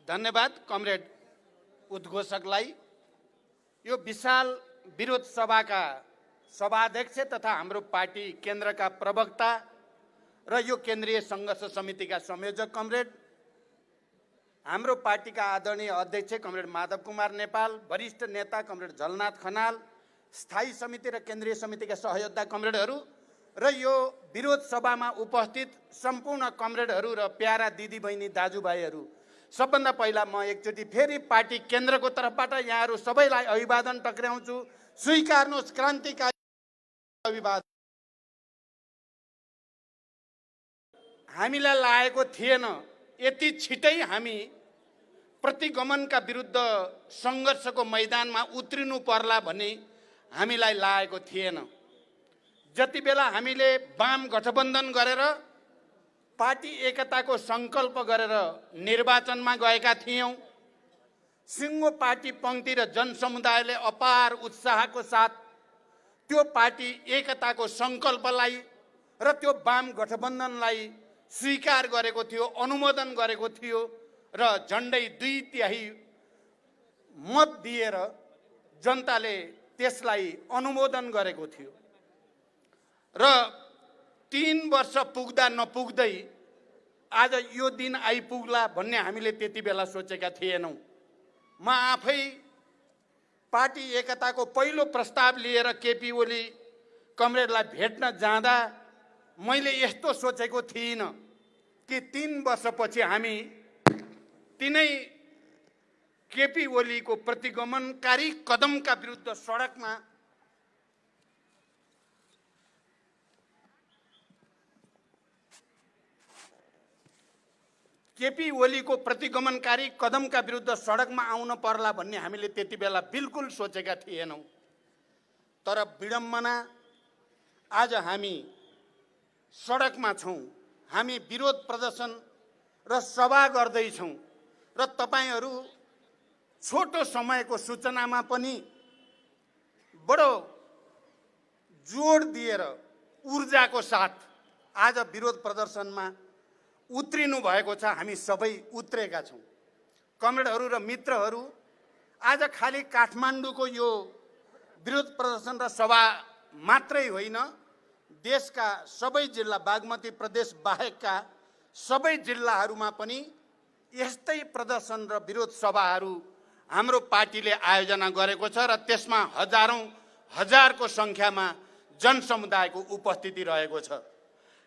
धन्यवाद कमरेड उद्घोषकलाई। यो विशाल विरोध सभाका सभाध्यक्ष तथा हाम्रो पार्टी केन्द्रका प्रवक्ता र यो केन्द्रीय सङ्घर्ष समितिका संयोजक कमरेड, हाम्रो पार्टीका आदरणीय अध्यक्ष कमरेड माधव कुमार नेपाल, वरिष्ठ नेता कमरेड झलनाथ खनाल, स्थायी समिति र केन्द्रीय समितिका सहयोद्धा कमरेडहरू र यो विरोध सभामा उपस्थित सम्पूर्ण कमरेडहरू र प्यारा दिदी बहिनी दाजुभाइहरू, सबभन्दा पहिला म एकचोटि फेरि पार्टी केन्द्रको तर्फबाट यहाँहरू सबैलाई अभिवादन टक्राउँछु। स्वीकार्नुहोस् क्रान्तिकारी अभिवादन। हामीलाई लागेको थिएन यति छिटै हामी प्रतिगमनका विरुद्ध सङ्घर्षको मैदानमा उत्रिनु पर्ला भन्ने हामीलाई लागेको थिएन। जति बेला हामीले वाम गठबन्धन गरेर पार्टी एकताको सङ्कल्प गरेर निर्वाचनमा गएका थियौँ, सिङ्गो पार्टी पङ्क्ति र जनसमुदायले अपार उत्साहको साथ त्यो पार्टी एकताको सङ्कल्पलाई र त्यो वाम गठबन्धनलाई स्वीकार गरेको थियो, अनुमोदन गरेको थियो र झन्डै 2/3 मत दिएर जनताले त्यसलाई अनुमोदन गरेको थियो र 3 वर्ष पुग्दा नपुग्दै आज यो दिन आइपुग्ला भन्ने हामीले त्यति बेला सोचेका थिएनौँ। म आफै पार्टी एकताको पहिलो प्रस्ताव लिएर केपी ओली कमरेडलाई भेट्न जाँदा मैले यस्तो सोचेको थिइनँ कि 3 वर्षपछि हामी तिनै केपी ओलीको प्रतिगमनकारी कदमका विरुद्ध सडकमा केपी ओलीको प्रतिगमनकारी कदमका विरुद्ध सडकमा आउन पर्ला भन्ने हामीले त्यति बेला बिल्कुल सोचेका थिएनौँ। तर विडम्बना आज हामी सडकमा छौँ, हामी विरोध प्रदर्शन र सभा गर्दैछौँ र तपाईहरू छोटो समयको सूचनामा पनि बडो जोड दिएर ऊर्जाको साथ आज विरोध प्रदर्शनमा उत्रिनु भएको छ। हामी सबै उत्रेका छौँ। कमरेडहरू र मित्रहरू, आज खाली काठमाडौँको यो विरोध प्रदर्शन र सभा मात्रै होइन, देशका सबै जिल्ला, बागमती प्रदेश बाहेकका सबै जिल्लाहरूमा पनि यस्तै प्रदर्शन र विरोध सभाहरू हाम्रो पार्टीले आयोजना गरेको छ र त्यसमा हजारको सङ्ख्यामा जनसमुदायको उपस्थिति रहेको छ।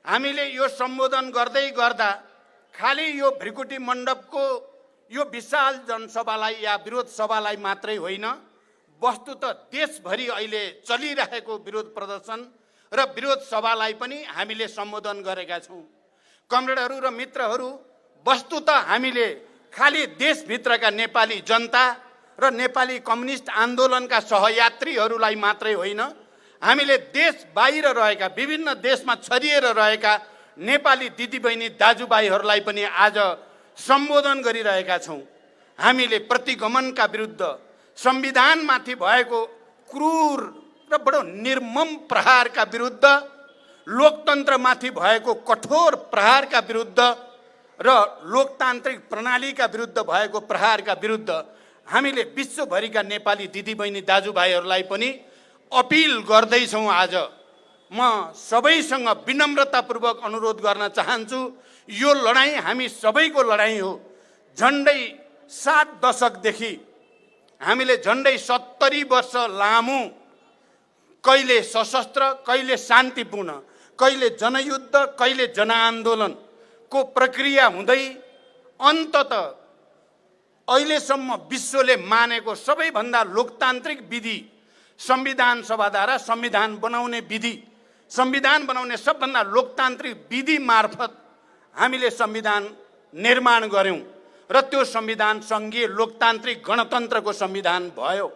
हामीले यो सम्बोधन गर्दै गर्दा खालि यो भ्रिकुटी मण्डपको यो विशाल जनसभालाई या विरोध सभालाई मात्रै होइन, वस्तुतः देशभरि अहिले चलिरहेको विरोध प्रदर्शन र विरोध सभालाई पनि हामीले सम्बोधन गरेका छौँ। कमरेडहरू र मित्रहरू, वस्तुतः हामीले खालि देशभित्रका नेपाली जनता र नेपाली कम्युनिस्ट आन्दोलनका सहयात्रीहरूलाई मात्रै होइन, हामीले देश बाहिर रहेका, विभिन्न देशमा छरिएर रहेका नेपाली दिदीबहिनी दाजुभाइहरूलाई पनि आज सम्बोधन गरिरहेका छौँ। हामीले प्रतिगमनका विरुद्ध, संविधानमाथि भएको क्रूर र बडो निर्मम प्रहारका विरुद्ध, लोकतन्त्रमाथि भएको कठोर प्रहारका विरुद्ध र लोकतान्त्रिक प्रणालीका विरुद्ध भएको प्रहारका विरुद्ध हामीले विश्वभरिका नेपाली दिदीबहिनी दाजुभाइहरूलाई पनि अपिल गर्दैछौँ। आज म सबैसँग विनम्रतापूर्वक अनुरोध गर्न चाहन्छु, यो लडाईँ हामी सबैको लडाईँ हो। झन्डै 7 दशकदेखि हामीले झन्डै 70 वर्ष लामो कहिले सशस्त्र, कहिले शान्तिपूर्ण, कहिले जनयुद्ध, कहिले जनआन्दोलनको प्रक्रिया हुँदै अन्ततः अहिलेसम्म विश्वले मानेको सबैभन्दा लोकतान्त्रिक विधि संविधान सभाद्वारा संविधान बनाउने विधि, संविधान बनाउने सबभन्दा लोकतान्त्रिक विधि मार्फत हामीले संविधान निर्माण गर्यौं र त्यो संविधान सङ्घीय लोकतान्त्रिक गणतन्त्रको संविधान भयो।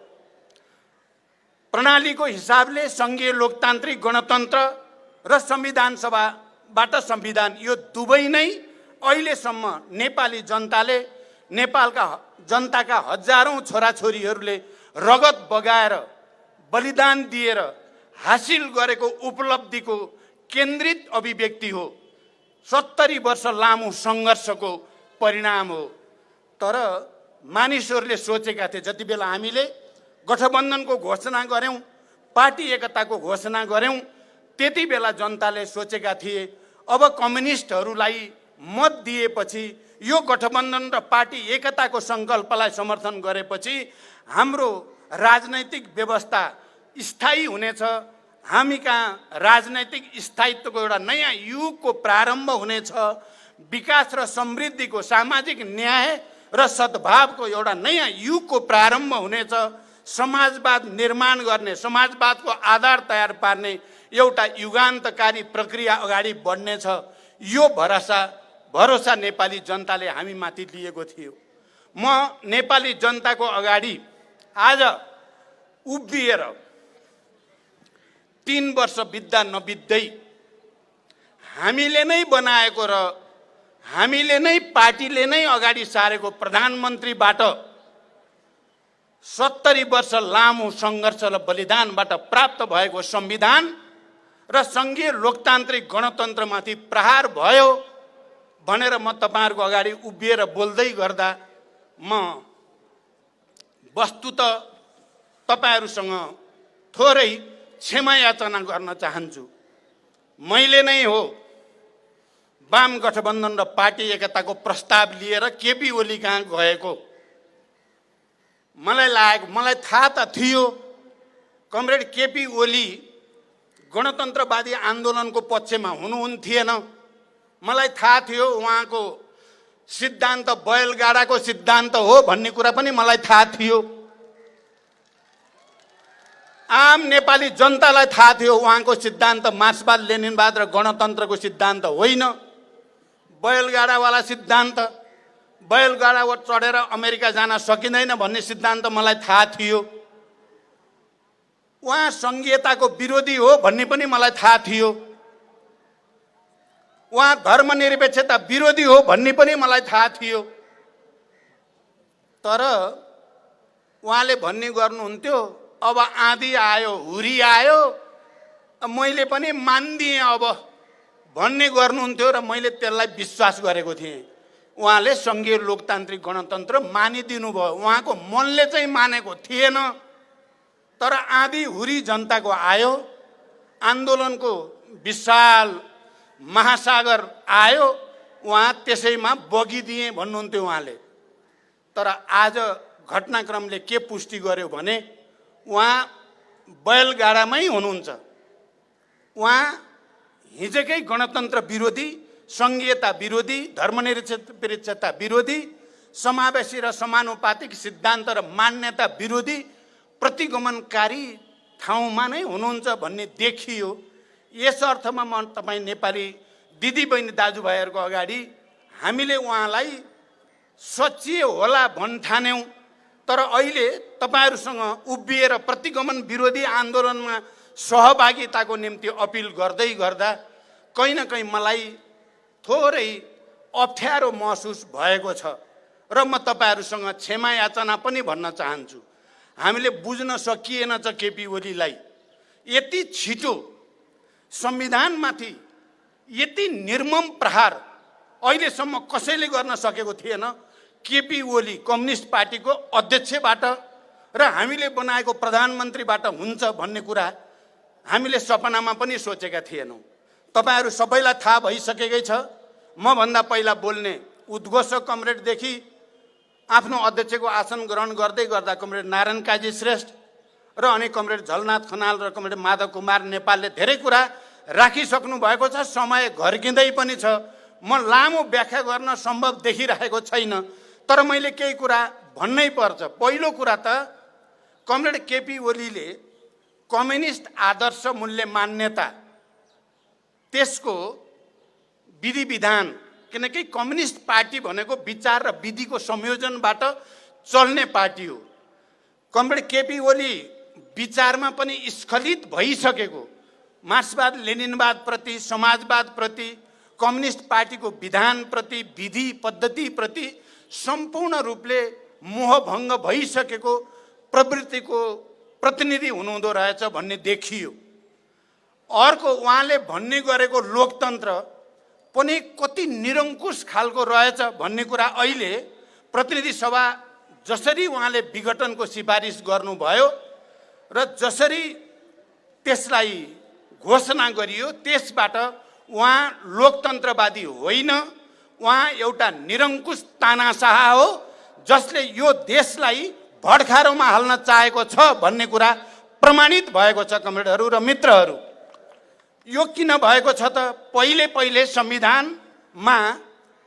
प्रणालीको हिसाबले सङ्घीय लोकतान्त्रिक गणतन्त्र र संविधान सभाबाट संविधान, यो दुवै नै अहिलेसम्म नेपाली जनताले, नेपालका जनताका हजारौं छोराछोरीहरूले रगत बगाएर बलिदान दिएर हासिल गरेको उपलब्धिको केन्द्रित अभिव्यक्ति हो। 70 वर्ष लामो सङ्घर्षको परिणाम हो। तर मानिसहरूले सोचेका थिए, जति बेला हामीले गठबन्धनको घोषणा गऱ्यौँ, पार्टी एकताको घोषणा गऱ्यौँ, त्यति बेला जनताले सोचेका थिए अब कम्युनिस्टहरूलाई मत दिएपछि, यो गठबन्धन र पार्टी एकताको सङ्कल्पलाई समर्थन गरेपछि हाम्रो राजनैतिक व्यवस्था स्थायी हुनेछ, हामी कहाँ राजनैतिक स्थायित्वको एउटा नयाँ युगको प्रारम्भ हुनेछ, विकास र समृद्धिको, सामाजिक न्याय र सद्भावको एउटा नयाँ युगको प्रारम्भ हुनेछ, समाजवाद निर्माण गर्ने, समाजवादको आधार तयार पार्ने एउटा युगान्तकारी प्रक्रिया अगाडि बढ्नेछ, यो भरोसा नेपाली जनताले हामीमाथि लिएको थियो। म नेपाली जनताको अगाडि आज उभिएर 3 वर्ष बित्दा नबित्दै हामीले नै बनाएको र हामीले नै पार्टीले नै अगाडि सारेको प्रधानमन्त्रीबाट 70 वर्ष लामो सङ्घर्ष र बलिदानबाट प्राप्त भएको संविधान र सङ्घीय लोकतान्त्रिक गणतन्त्रमाथि प्रहार भयो भनेर म तपाईहरुको अगाडि उभिएर बोल्दै गर्दा म वस्तुत तपाईहरुसँग थोरै क्षमा याचना गर्न चाहन्छु। मैले नै हो वाम गठबन्धन र पार्टी एकताको प्रस्ताव लिएर केपी ओली कहाँ गएको। मलाई थाहा त थियो कमरेड केपी ओली गणतन्त्रवादी आन्दोलनको पक्षमा हुनुहुन्थेन। मलाई थाहा थियो उहाँको सिद्धान्त बैलगाडाको सिद्धान्त हो भन्ने कुरा पनि मलाई थाहा थियो। आम नेपाली जनतालाई थाहा थियो उहाँको सिद्धान्त मार्क्सवाद लेनिनवाद र गणतन्त्रको सिद्धान्त होइन, बैलगाडावाला सिद्धान्त, बैलगाडामा चढेर अमेरिका जान सकिँदैन भन्ने सिद्धान्त मलाई थाहा थियो। उहाँ सङ्घीयताको विरोधी हो भन्ने पनि मलाई थाहा थियो। उहाँ धर्मनिरपेक्षता विरोधी हो भन्ने पनि मलाई थाहा थियो। तर उहाँले भन्ने गर्नुहुन्थ्यो अब आँधी आयो हुरी आयो मैले पनि मान्दिएँ अब भन्ने गर्नुहुन्थ्यो र मैले त्यसलाई विश्वास गरेको थिएँ। उहाँले सङ्घीय लोकतान्त्रिक गणतन्त्र मानिदिनु भयो, उहाँको मनले चाहिँ मानेको थिएन। तर आँधी हुरी जनताको आयो, आन्दोलनको विशाल महासागर आयो, उहाँ त्यसैमा बगिदिए भन्नुहुन्थ्यो उहाँले। तर आज घटनाक्रमले के पुष्टि गर्यो भने उहाँ बैलगाडामै हुनुहुन्छ। उहाँ हिजोकै गणतन्त्र विरोधी, सङ्घीयता विरोधी, धर्मनिरपेक्षता विरोधी, समावेशी र समानुपातिक सिद्धान्त र मान्यता विरोधी, प्रतिगमनकारी ठाउँमा नै हुनुहुन्छ भन्ने देखियो। यस अर्थमा म तपाईँ नेपाली दिदीबहिनी दाजुभाइहरूको अगाडि हामीले उहाँलाई सच्चिए होला भन्ठान्यौँ। तर अहिले तपाईहरुसँग उभिएर प्रतिगमन विरोधी आन्दोलनमा सहभागिताको निम्ति अपिल गर्दै गर्दा कहीँ न कहीँ मलाई थोरै अप्ठ्यारो महसुस भएको छ र म तपाईहरुसँग क्षमा याचना पनि भन्न चाहन्छु। हामीले बुझ्न सकिएन छ केपी ओलीलाई यति छिटो संविधानमाथि यति निर्मम प्रहार अहिलेसम्म कसैले गर्न सकेको थिएन। केपी ओली कम्युनिस्ट पार्टीको अध्यक्षबाट र हामीले बनाएको प्रधानमन्त्रीबाट हुन्छ भन्ने कुरा हामीले सपनामा पनि सोचेका थिएनौँ। तपाईहरु सबैलाई थाहा भइसकेकै छ। म भन्दा पहिला बोल्ने उद्घोषक कमरेडदेखि आफ्नो अध्यक्षको आसन ग्रहण गर्दै गर्दा कमरेड नारायण काजी श्रेष्ठ र अनि कमरेड झलनाथ खनाल र कमरेड माधव कुमार नेपालले धेरै कुरा राखिसक्नु भएको छ। समय घर्किँदै पनि छ। म लामो व्याख्या गर्न सम्भव देखिरहेको छैन, तर मैले केही कुरा भन्नै पर्छ। पहिलो कुरा त कमरेड केपी ओलीले कम्युनिस्ट आदर्श मूल्य मान्यता त्यसको विधि विधान, किनकि कम्युनिस्ट पार्टी भनेको विचार र विधिको संयोजनबाट चल्ने पार्टी हो। कमरेड केपी ओली विचारमा पनि स्खलित भइसकेको, मार्क्सवाद लेनिनवाद प्रति, समाजवाद प्रति, कम्युनिस्ट पार्टीको विधान प्रति, विधि पद्धति प्रति सम्पूर्ण रूपले मोहभङ्ग भइसकेको प्रवृत्तिको प्रतिनिधि हुनुहुँदो रहेछ भन्ने देखियो। अर्को उहाँले भन्ने गरेको लोकतन्त्र पनि कति निरङ्कुश खालको रहेछ भन्ने कुरा अहिले प्रतिनिधि सभा जसरी उहाँले विघटनको सिफारिस गर्नुभयो र जसरी त्यसलाई घोषणा गरियो, त्यसबाट उहाँ लोकतन्त्रवादी होइन, उहाँ एउटा निरङ्कुश तानाशाह हो जसले यो देशलाई भडखारोमा हाल्न चाहेको छ भन्ने कुरा प्रमाणित भएको छ। कमरेडहरू र मित्रहरू, यो किन भएको छ त पहिले संविधानमा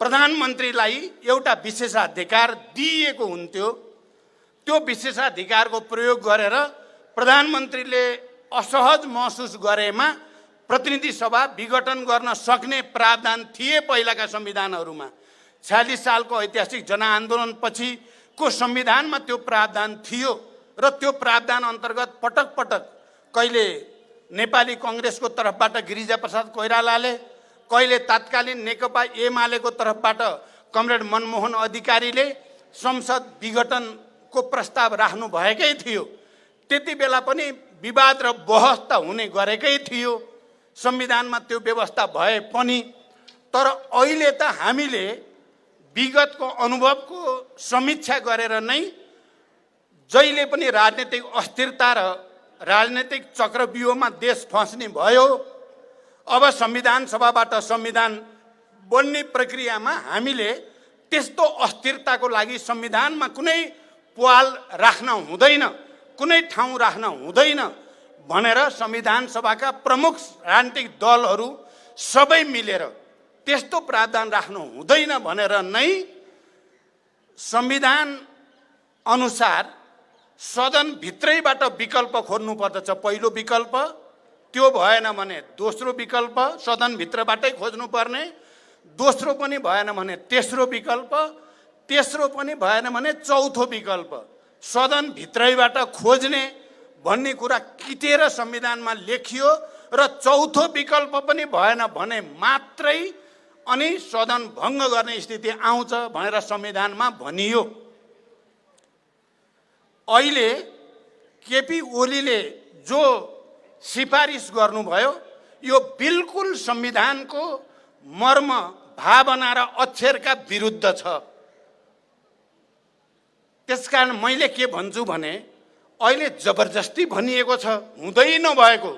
प्रधानमन्त्रीलाई एउटा विशेषाधिकार दिइएको हुन्थ्यो। त्यो विशेषाधिकारको प्रयोग गरेर प्रधानमन्त्रीले असहज महसुस गरेमा प्रतिनिधि सभा विघटन गर्न सक्ने प्रावधान थिए पहिलाका संविधानहरूमा। 46 सालको ऐतिहासिक जनआन्दोलनपछिको संविधानमा त्यो प्रावधान थियो र त्यो प्रावधान अन्तर्गत पटक पटक कहिले नेपाली कांग्रेसको तर्फबाट गिरिजाप्रसाद कोइरालाले, कहिले तत्कालीन नेकपा एमालेको तर्फबाट कमरेड मनमोहन अधिकारीले संसद विघटनको प्रस्ताव राख्नु भएकै थियो। त्यति बेला पनि विवाद र बहस त हुने गरेकै थियो, संविधानमा त्यो व्यवस्था भए पनि। तर अहिले त हामीले विगतको अनुभवको समीक्षा गरेर नै जहिले पनि राजनीतिक अस्थिरता र राजनीतिक चक्रव्यूहमा देश फस्ने भयो। अब संविधान सभाबाट संविधान बन्ने प्रक्रियामा हामीले त्यस्तो अस्थिरताको लागि संविधानमा कुनै प्वाल राख्न हुँदैन, कुनै ठाउँ राख्न हुँदैन भनेर संविधान सभाका प्रमुख राजनीतिक दलहरू सबै मिलेर त्यस्तो प्रावधान राख्नु हुँदैन भनेर नै संविधान अनुसार सदन भित्रैबाट विकल्प खोज्नु पर्दछ। पहिलो विकल्प, त्यो भएन भने दोस्रो विकल्प सदन भित्रबाटै खोज्नु पर्ने, दोस्रो पनि भएन भने तेस्रो विकल्प, तेस्रो पनि भएन भने चौथो विकल्प सदन भित्रैबाट खोज्ने भन्ने कुरा किटेर संविधानमा लेखियो। र चौथो विकल्प पनि भएन भने मात्रै अनि सदन भङ्ग गर्ने स्थिति आउँछ भनेर संविधानमा भनियो। अहिले केपी ओलीले जो सिफारिस गर्नुभयो यो बिल्कुल संविधानको मर्म, भावना र अक्षरका विरुद्ध छ। त्यसकारण मैले के भन्छु भने अहिले जबरजस्ती भनिएको छ, हुँदै नभएको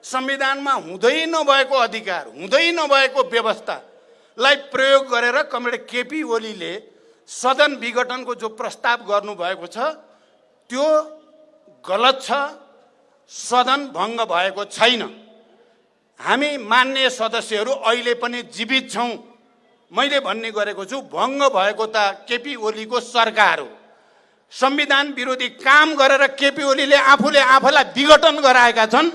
संविधानमा हुँदै नभएको अधिकार, हुँदै नभएको व्यवस्थालाई प्रयोग गरेर कमरेड केपी ओलीले सदन विघटनको जो प्रस्ताव गर्नुभएको छ त्यो गलत छ। सदन भङ्ग भएको छैन। हामी मान्य सदस्यहरू अहिले पनि जीवित छौँ। मैले भन्ने गरेको छु भङ्ग भएको त केपी ओलीको सरकार हो। संविधान विरोधी काम गरेर केपी ओलीले आफूले आफूलाई विघटन गराएका छन्।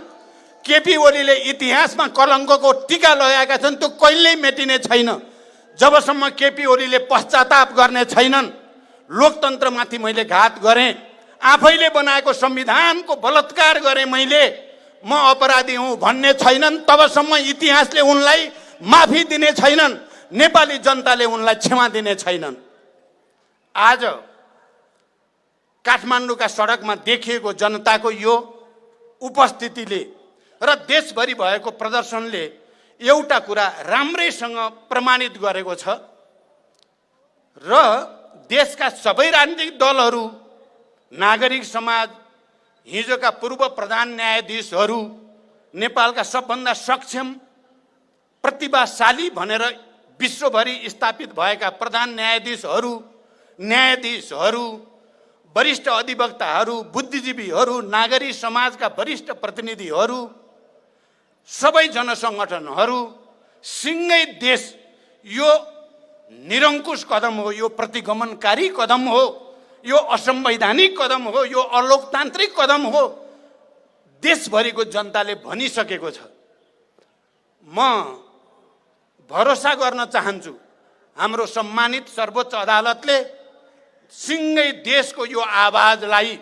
केपी ओलीले इतिहासमा कलङ्कको टीका लगाएका छन्, त्यो कहिल्यै मेटिने छैन जबसम्म केपी ओलीले पश्चाताप गर्ने छैनन्। लोकतन्त्रमाथि मैले घात गरेँ, आफैले बनाएको संविधानको बलात्कार गरेँ, मैले म अपराधी हुँ भन्ने छैनन् तबसम्म इतिहासले उनलाई माफी दिने छैनन्, नेपाली जनताले उनलाई क्षमा दिने छैनन्। आज काठमाडौँका सडकमा देखिएको जनताको यो उपस्थितिले र देशभरि भएको प्रदर्शनले एउटा कुरा राम्रैसँग प्रमाणित गरेको छ र देशका सबै राजनीतिक दलहरू, नागरिक समाज, हिजोका पूर्व प्रधान न्यायाधीशहरू, नेपालका सबभन्दा सक्षम प्रतिभाशाली भनेर विश्वभरि स्थापित भएका प्रधान न्यायाधीशहरू, वरिष्ठ अधिवक्ताहरू, बुद्धिजीवीहरू, नागरिक समाजका वरिष्ठ प्रतिनिधिहरू, सबै जनसङ्गठनहरू सिँगै देश यो निरङ्कुश कदम हो, यो प्रतिगमनकारी कदम हो, यो असंवैधानिक कदम हो, यो अलोकतान्त्रिक कदम हो देशभरिको जनताले भनिसकेको छ। म भरोसा गर्न चाहन्छु हाम्रो सम्मानित सर्वोच्च अदालतले सिँगै देशको यो आवाजलाई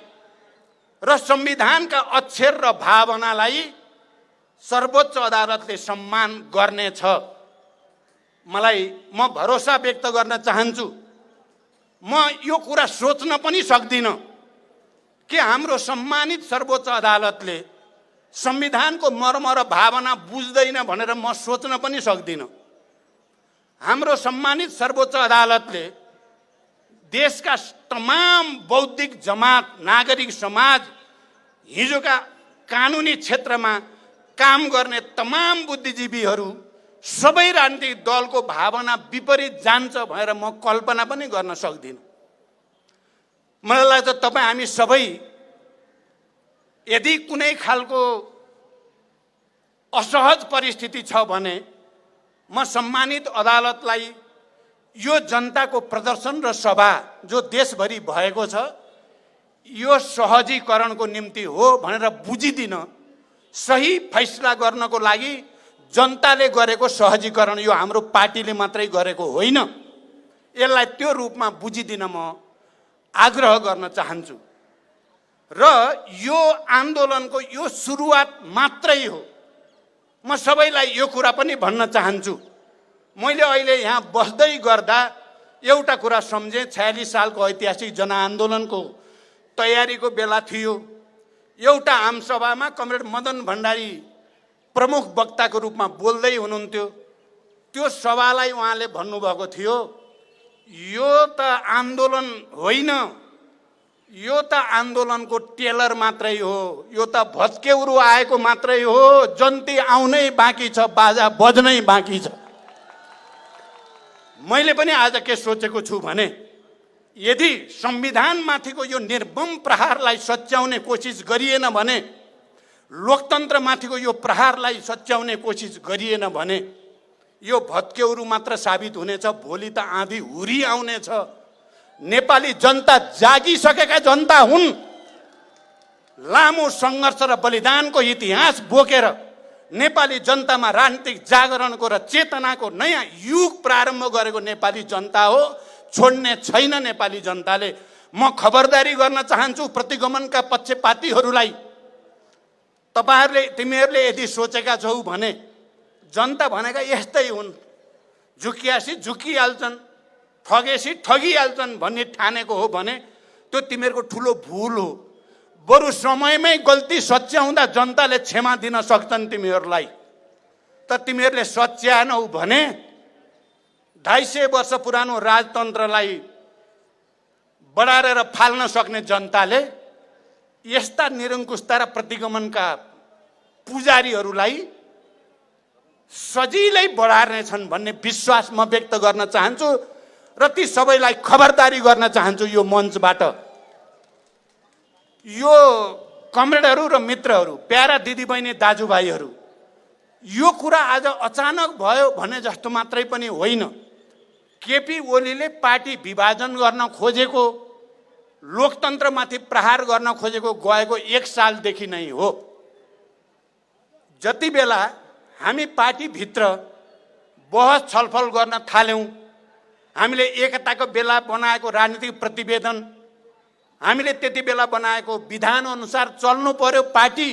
र संविधानका अक्षर र भावनालाई सर्वोच्च अदालतले सम्मान गर्नेछ। म भरोसा व्यक्त गर्न चाहन्छु। म यो कुरा सोच्न पनि सक्दिनँ कि हाम्रो सम्मानित सर्वोच्च अदालतले संविधानको मर्म र भावना बुझ्दैन भनेर म सोच्न पनि सक्दिनँ। हाम्रो सम्मानित सर्वोच्च अदालतले देशका तमाम बौद्धिक जमात, नागरिक समाज, हिजोका कानुनी क्षेत्रमा काम गर्ने तमाम बुद्धिजीवीहरू सबै राजनीतिक दलको भावना विपरीत जान्छ भनेर म कल्पना पनि गर्न सक्दिनँ। मलाई लाग्छ तपाईँ हामी सबै यदि कुनै खालको असहज परिस्थिति छ भने म सम्मानित अदालतलाई यो जनताको प्रदर्शन र सभा जो देशभरि भएको छ यो सहजीकरणको निम्ति हो भनेर बुझिदिन, सही फैसला गर्नको लागि जनताले गरेको सहजीकरण यो हाम्रो पार्टीले मात्रै गरेको होइन, यसलाई त्यो रूपमा बुझिदिन म आग्रह गर्न चाहन्छु। र यो आन्दोलनको यो सुरुवात मात्रै हो। म सबैलाई यो कुरा पनि भन्न चाहन्छु, मैले अहिले यहाँ बस्दै गर्दा एउटा कुरा सम्झेँ। 46 सालको ऐतिहासिक जनआन्दोलनको तयारीको बेला थियो। एउटा आमसभामा कमरेड मदन भण्डारी प्रमुख वक्ताको रूपमा बोल्दै हुनुहुन्थ्यो। त्यो सभालाई उहाँले भन्नुभएको थियो, यो त आन्दोलन होइन, यो त आन्दोलनको टेलर मात्रै हो, यो त भत्केउरो आएको मात्रै हो, जन्ती आउनै बाँकी छ, बाजा बज्नै बाँकी छ। मैले पनि आज के सोचेको छु भने यदि संविधानमाथिको यो निर्मम प्रहारलाई सच्याउने कोसिस गरिएन भने, लोकतन्त्रमाथिको यो प्रहारलाई सच्याउने कोसिस गरिएन भने यो भत्केउरो मात्र साबित हुनेछ। भोलि त आँधी हुरी आउनेछ। नेपाली जनता जागिसकेका जनता हुन्। लामो सङ्घर्ष र बलिदानको इतिहास बोकेर नेपाली जनतामा राजनीतिक जागरणको र चेतनाको नयाँ युग प्रारम्भ गरेको नेपाली जनता हो। छोड्ने छैन नेपाली जनताले। म खबरदारी गर्न चाहन्छु प्रतिगमनका पक्षपातीहरूलाई, तिमीहरूले यदि सोचेका छौ भने जनता भनेका यस्तै हुन्, झुकियासी झुकिहाल्छन्, ठगेसी ठगिहाल्छन् भन्ने ठानेको हो भने त्यो तिमीहरूको ठुलो भुल हो। बरु समयमै गल्ती सच्याउँदा जनताले क्षमा दिन सक्छन् तिमीहरूलाई। त तिमीहरूले सच्याएनौ भने 250 वर्ष पुरानो राजतन्त्रलाई बढारेर फाल्न सक्ने जनताले यस्ता निरङ्कुशता र प्रतिगमनका पुजारीहरूलाई सजिलै बढार्नेछन् भन्ने विश्वास म व्यक्त गर्न चाहन्छु र ती सबैलाई खबरदारी गर्न चाहन्छु यो मञ्चबाट। यो कमरेडहरू र मित्रहरू, प्यारा दिदीबहिनी दाजुभाइहरू, यो कुरा आज अचानक भयो भने जस्तो मात्रै पनि होइन। केपी ओलीले पार्टी विभाजन गर्न खोजेको, लोकतन्त्रमाथि प्रहार गर्न खोजेको गएको 1 सालदेखि नै हो। जति बेला हामी पार्टीभित्र बहस छलफल गर्न थाल्यौँ, हामीले एकताको बेला बनाएको राजनीतिक प्रतिवेदन, हामीले त्यति बेला बनाएको विधान अनुसार चल्नु पर्यो। पार्टी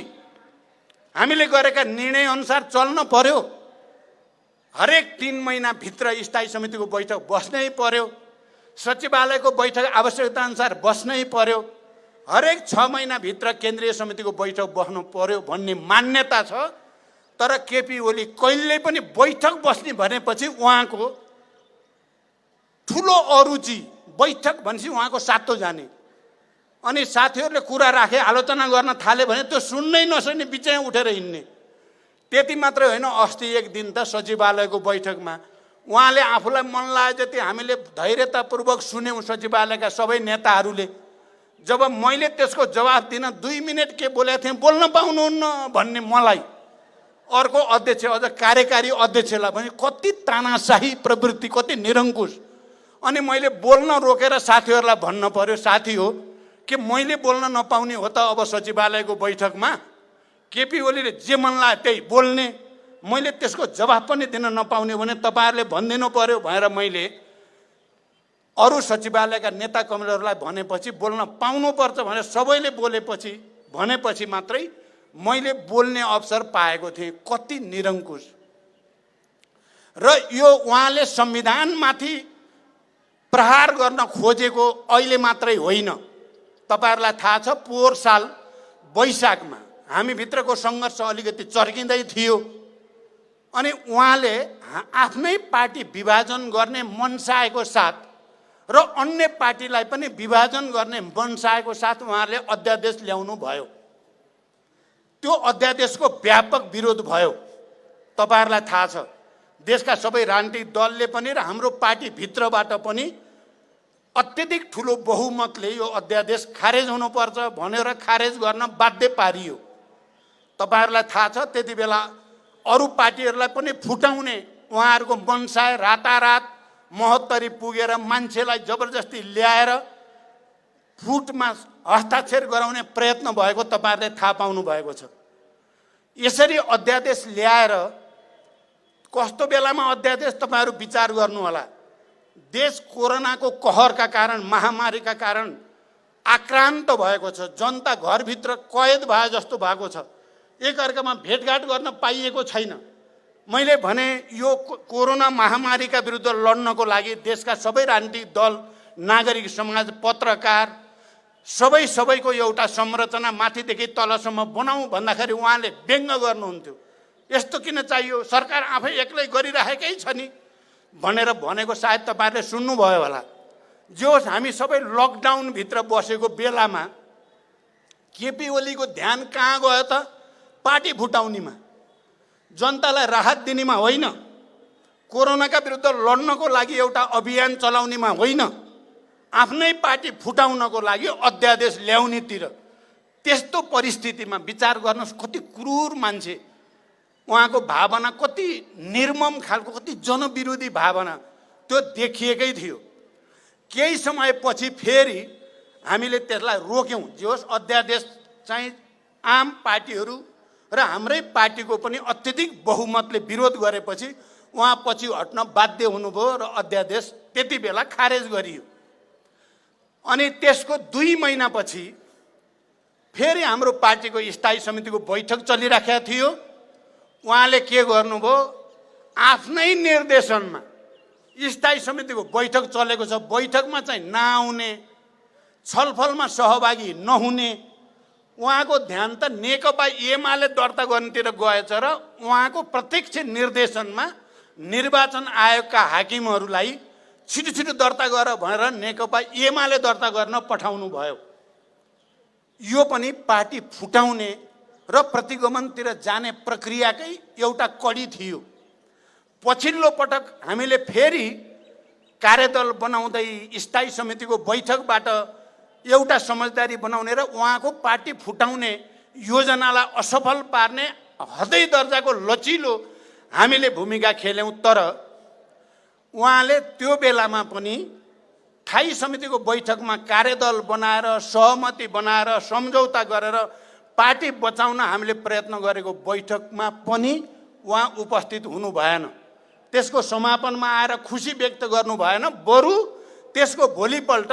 हामीले गरेका निर्णय अनुसार चल्नु पर्यो। हरेक 3 महिनाभित्र स्थायी समितिको बैठक बस्नै पर्यो। सचिवालयको बैठक आवश्यकता अनुसार बस्नै पर्यो। हरेक 6 महिनाभित्र केन्द्रीय समितिको बैठक बस्नु पर्यो भन्ने मान्यता छ। तर केपी ओली कहिल्यै पनि बैठक बस्ने भनेपछि उहाँको ठुलो अरुचि, बैठक भनेपछि उहाँको सातो जाने। अनि साथीहरूले कुरा राखे, आलोचना गर्न थाले भने त्यो सुन्नै नसक्ने, बिचैमा उठेर हिँड्ने। त्यति मात्रै होइन, अस्ति एक दिन त सचिवालयको बैठकमा उहाँले आफूलाई मन लागे जति हामीले धैर्यतापूर्वक सुन्यौँ सचिवालयका सबै नेताहरूले। जब मैले त्यसको जवाफ दिन 2 मिनट के बोलेको थिएँ, बोल्न पाउनुहुन्न भन्ने मलाई अर्को अध्यक्ष, अझ कार्यकारी अध्यक्षलाई भने कति तानाशाही प्रवृत्ति, कति निरङ्कुश। अनि मैले बोल्न रोकेर साथीहरूलाई भन्न पर्यो, साथी हो कि मैले बोल्न नपाउने हो त अब सचिवालयको बैठकमा? केपी ओलीले जे मन लाग्यो त्यही बोल्ने, मैले त्यसको जवाफ पनि दिन नपाउने भने तपाईँहरूले भनिदिनु पर्यो भनेर मैले अरू सचिवालयका नेता कमरेडहरूलाई भनेपछि बोल्न पाउनुपर्छ भनेर सबैले भनेपछि मात्रै मैले बोल्ने अवसर पाएको थिएँ। कति निरङ्कुश। र यो उहाँले संविधानमाथि प्रहार गर्न खोजेको अहिले मात्रै होइन। तपाईँहरूलाई थाहा छ, पोहोर साल वैशाखमा हामीभित्रको सङ्घर्ष अलिकति चर्किँदै थियो। अनि उहाँले आफ्नै पार्टी विभाजन गर्ने मनसाएको साथ र अन्य पार्टीलाई पनि विभाजन गर्ने मनसायको साथ उहाँहरूले अध्यादेश ल्याउनु भयो। त्यो अध्यादेशको व्यापक विरोध भयो। तपाईहरुलाई थाहा छ, देशका सबै राजनीतिक दलले पनि र हाम्रो पार्टी भित्रबाट पनि अत्यधिक ठुलो बहुमतले यो अध्यादेश खारेज हुनुपर्छ भनेर खारेज गर्न बाध्य पारियो। तपाईहरुलाई थाहा छ, त्यति बेला अरू पार्टीहरूलाई पनि फुटाउने उहाँहरूको मनसाय रातारात महोत्तरी पुगेर मान्छेलाई जबरजस्ती ल्याएर फुटमा हस्ताक्षर गराउने प्रयत्न भएको तपाईहरुले थाहा पाउनु भएको छ। यसरी अध्यादेश ल्याएर कस्तो बेलामा अध्यादेश तपाईहरु विचार गर्नु होला। देश कोरोनाको कहरका कारण, महामारीका कारण आक्रान्त भएको छ। जनता घरभित्र कैद भए जस्तो भएको छ। एकअर्कामा भेटघाट गर्न पाइएको छैन। मैले भने यो कोरोना महामारीका विरुद्ध लड्नको लागि देशका सबै राजनीतिक दल, नागरिक समाज, पत्रकार सबैको एउटा संरचना माथिदेखि तलसम्म बनाऊ भन्दाखेरि उहाँले व्यङ्ग गर्नुहुन्थ्यो। यस्तो किन चाहियो, सरकार आफै एक्लै गरिरहेकै छ नि भनेर भनेको सायद तपाईहरुले सुन्नुभयो होला। जो हामी सबै लकडाउन भित्र बसेको बेलामा केपी ओलीको ध्यान कहाँ गयो त? पार्टी फुटाउनेमा, जनतालाई राहत दिनेमा होइन, कोरोनाका विरुद्ध लड्नको लागि एउटा अभियान चलाउनेमा होइन, आफ्नै पार्टी फुटाउनको लागि अध्यादेश ल्याउनेतिर। त्यस्तो परिस्थितिमा विचार गर्नुहोस्, कति क्रूर मान्छे, उहाँको भावना कति निर्मम खालको, कति जनविरोधी भावना त्यो देखिएकै थियो। केही समयपछि फेरि हामीले त्यसलाई रोक्यौं। जे होस्, अध्यादेश चाहिँ आम पार्टीहरू र हाम्रै पार्टीको पनि अत्यधिक बहुमतले विरोध गरेपछि उहाँ पछि हट्न बाध्य हुनुभयो र अध्यादेश त्यति बेला खारेज गरियो। अनि त्यसको 2 महिनापछि फेरि हाम्रो पार्टीको स्थायी समितिको बैठक चलिराखेको थियो। उहाँले के गर्नुभयो, आफ्नै निर्देशनमा स्थायी समितिको बैठक चलेको छ, बैठकमा चाहिँ नआउने, छलफलमा सहभागी नहुने, उहाँको ध्यान त नेकपा एमाले दर्ता गर्नेतिर गएछ र उहाँको प्रत्यक्ष निर्देशनमा निर्वाचन आयोगका हाकिमहरूलाई छिटो दर्ता गर भनेर नेकपा एमाले दर्ता गर्न पठाउनु भयो। यो पनि पार्टी फुटाउने र प्रतिगमनतिर जाने प्रक्रियाकै एउटा कडी थियो। पछिल्लो पटक हामीले फेरि कार्यदल बनाउँदै स्थायी समितिको बैठकबाट एउटा समझदारी बनाउने र उहाँको पार्टी फुटाउने योजनालाई असफल पार्ने हदै दर्जाको लचिलो हामीले भूमिका खेल्यौं। तर उहाँले त्यो बेलामा पनि स्थायी समितिको बैठकमा कार्यदल बनाएर, सहमति बनाएर, सम्झौता गरेर पार्टी बचाउन हामीले प्रयत्न गरेको बैठकमा पनि उहाँ उपस्थित हुनु भएन। त्यसको समापनमा आएर खुसी व्यक्त गर्नु भएन, बरु त्यसको भोलिपल्ट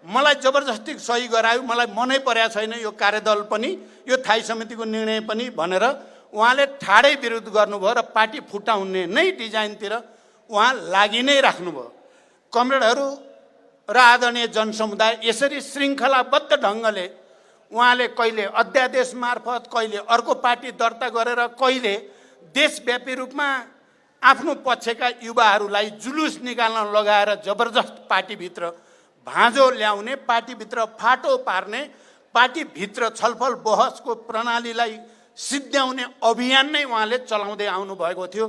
मलाई जबरजस्ती सही गरायो, मलाई मनै परेको छैन यो कार्यदल पनि, यो स्थायी समितिको निर्णय पनि भनेर उहाँले ठाडै विरोध गर्नुभयो र पार्टी फुटाउने नै डिजाइनतिर उहाँ लागि नै राख्नुभयो। कमरेडहरू र आदरणीय जनसमुदाय, यसरी श्रृङ्खलाबद्ध ढङ्गले उहाँले कहिले अध्यादेश मार्फत, कहिले अर्को पार्टी दर्ता गरेर, कहिले देशव्यापी रूपमा आफ्नो पक्षका युवाहरूलाई जुलुस निकाल्न लगाएर जबरजस्त पार्टीभित्र भाँजो ल्याउने, पार्टीभित्र फाटो पार्ने, पार्टीभित्र छलफल बहसको प्रणालीलाई सिद्ध्याउने अभियान नै उहाँले चलाउँदै आउनुभएको थियो।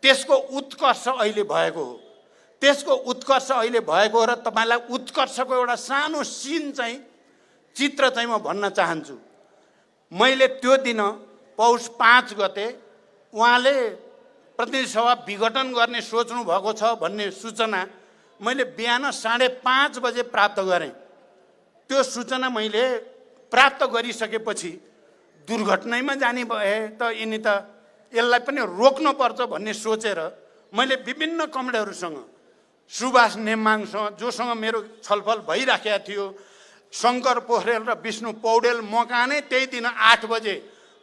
त्यसको उत्कर्ष अहिले भएको हो। त्यसको उत्कर्ष अहिले भएको र तपाईलाई उत्कर्षको एउटा सानो सिन चाहिँ, चित्र चाहिँ म भन्न चाहन्छु। मैले त्यो दिन पौष 5 गते उहाँले प्रतिनिधि सभा विघटन गर्ने सोच्नु भएको छ भन्ने सूचना मैले बिहान 5:30 बजे प्राप्त गरेँ। त्यो सूचना मैले प्राप्त गरिसकेपछि दुर्घटनामा जाने भए त यिनी त यसलाई पनि रोक्नुपर्छ भन्ने सोचेर मैले विभिन्न कमरेडहरूसँग, सुभाष नेमाङसँग जोसँग मेरो छलफल भइराखेको थियो, शङ्कर पोखरेल र विष्णु पौडेल मका नै त्यही दिन 8 बजे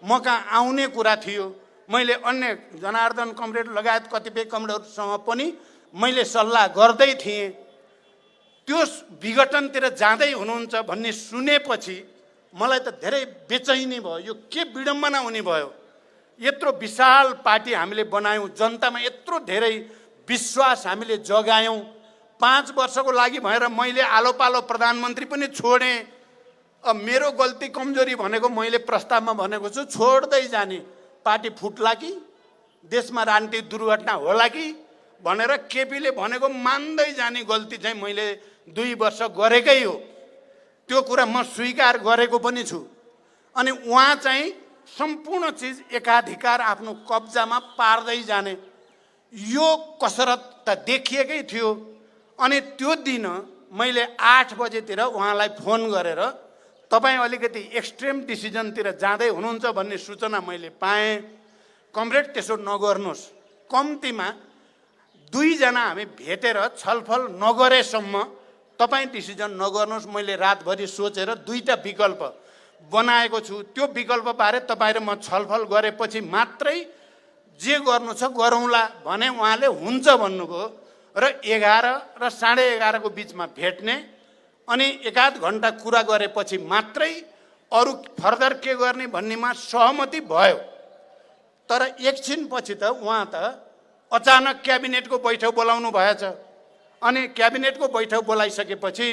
मका आउने कुरा थियो। मैले अन्य जनार्दन कमरेड लगायत कतिपय कमरेडहरूसँग पनि मैले सल्लाह गर्दै थिएँ। त्यो विघटनतिर जाँदै हुनुहुन्छ भन्ने सुनेपछि मलाई त धेरै बेचैनी भयो। यो के विडम्बना हुने भयो? यत्रो विशाल पार्टी हामीले बनायौँ, जनतामा यत्रो धेरै विश्वास हामीले जगायौँ, 5 वर्षको लागि भएर मैले आलो पालो प्रधानमन्त्री पनि छोडेँ। अब मेरो गल्ती कमजोरी भनेको मैले प्रस्तावमा भनेको छु, छोड्दै जाने, पार्टी फुट्ला कि देशमा राजनीतिक दुर्घटना होला कि भनेर केपीले भनेको मान्दै जाने गल्ती चाहिँ मैले 2 वर्ष गरेकै हो। त्यो कुरा म स्वीकार गरेको पनि छु। अनि उहाँ चाहिँ सम्पूर्ण चिज एकाधिकार आफ्नो कब्जामा पार्दै जाने यो कसरत त देखिएकै थियो। अनि त्यो दिन मैले 8 बजेतिर उहाँलाई फोन गरेर तपाईँ अलिकति एक्सट्रिम डिसिजनतिर जाँदै हुनुहुन्छ भन्ने सूचना मैले पाएँ। कमरेड त्यसो नगर्नुहोस्, कम्तीमा 2 जना हामी भेटेर छलफल नगरेसम्म तपाईँ डिसिजन नगर्नुहोस्। मैले रातभरि सोचेर 2टा विकल्प बनाएको छु। त्यो विकल्पबारे तपाईँ र म छलफल गरेपछि मात्रै जे गर्नु छ गरौँला भने उहाँले हुन्छ भन्नुभयो र 11 र 11:30 को बिचमा भेट्ने अनि 1-8 घण्टा कुरा गरेपछि मात्रै अरू फर्दर के गर्ने भन्नेमा सहमति भयो। तर एकछिनपछि त उहाँ त अचानक क्याबिनेटको बैठक बोलाउनु भएछ। अनि क्याबिनेटको बैठक बोलाइसकेपछि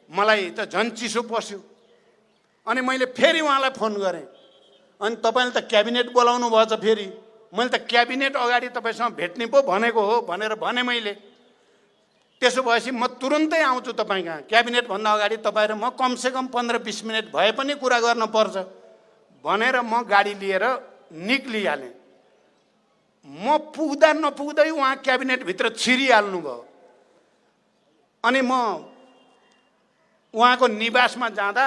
मलाई त झन् चिसो पस्यो। अनि मैले फेरि उहाँलाई फोन गरेँ, अनि तपाईँले त क्याबिनेट बोलाउनु भएछ, फेरि मैले त क्याबिनेट अगाडि तपाईँसँग भेट्ने पो भनेको हो भनेर भने मैले। त्यसो भएपछि म तुरुन्तै आउँछु तपाईँ कहाँ, क्याबिनेटभन्दा अगाडि तपाईँ र म कमसेकम 15-20 मिनट भए पनि कुरा गर्न पर्छ भनेर म गाडी लिएर निक्लिहालेँ। म पुग्दा नपुग्दै उहाँ क्याबिनेटभित्र छिरिहाल्नु भयो। अनि म उहाँको निवासमा जाँदा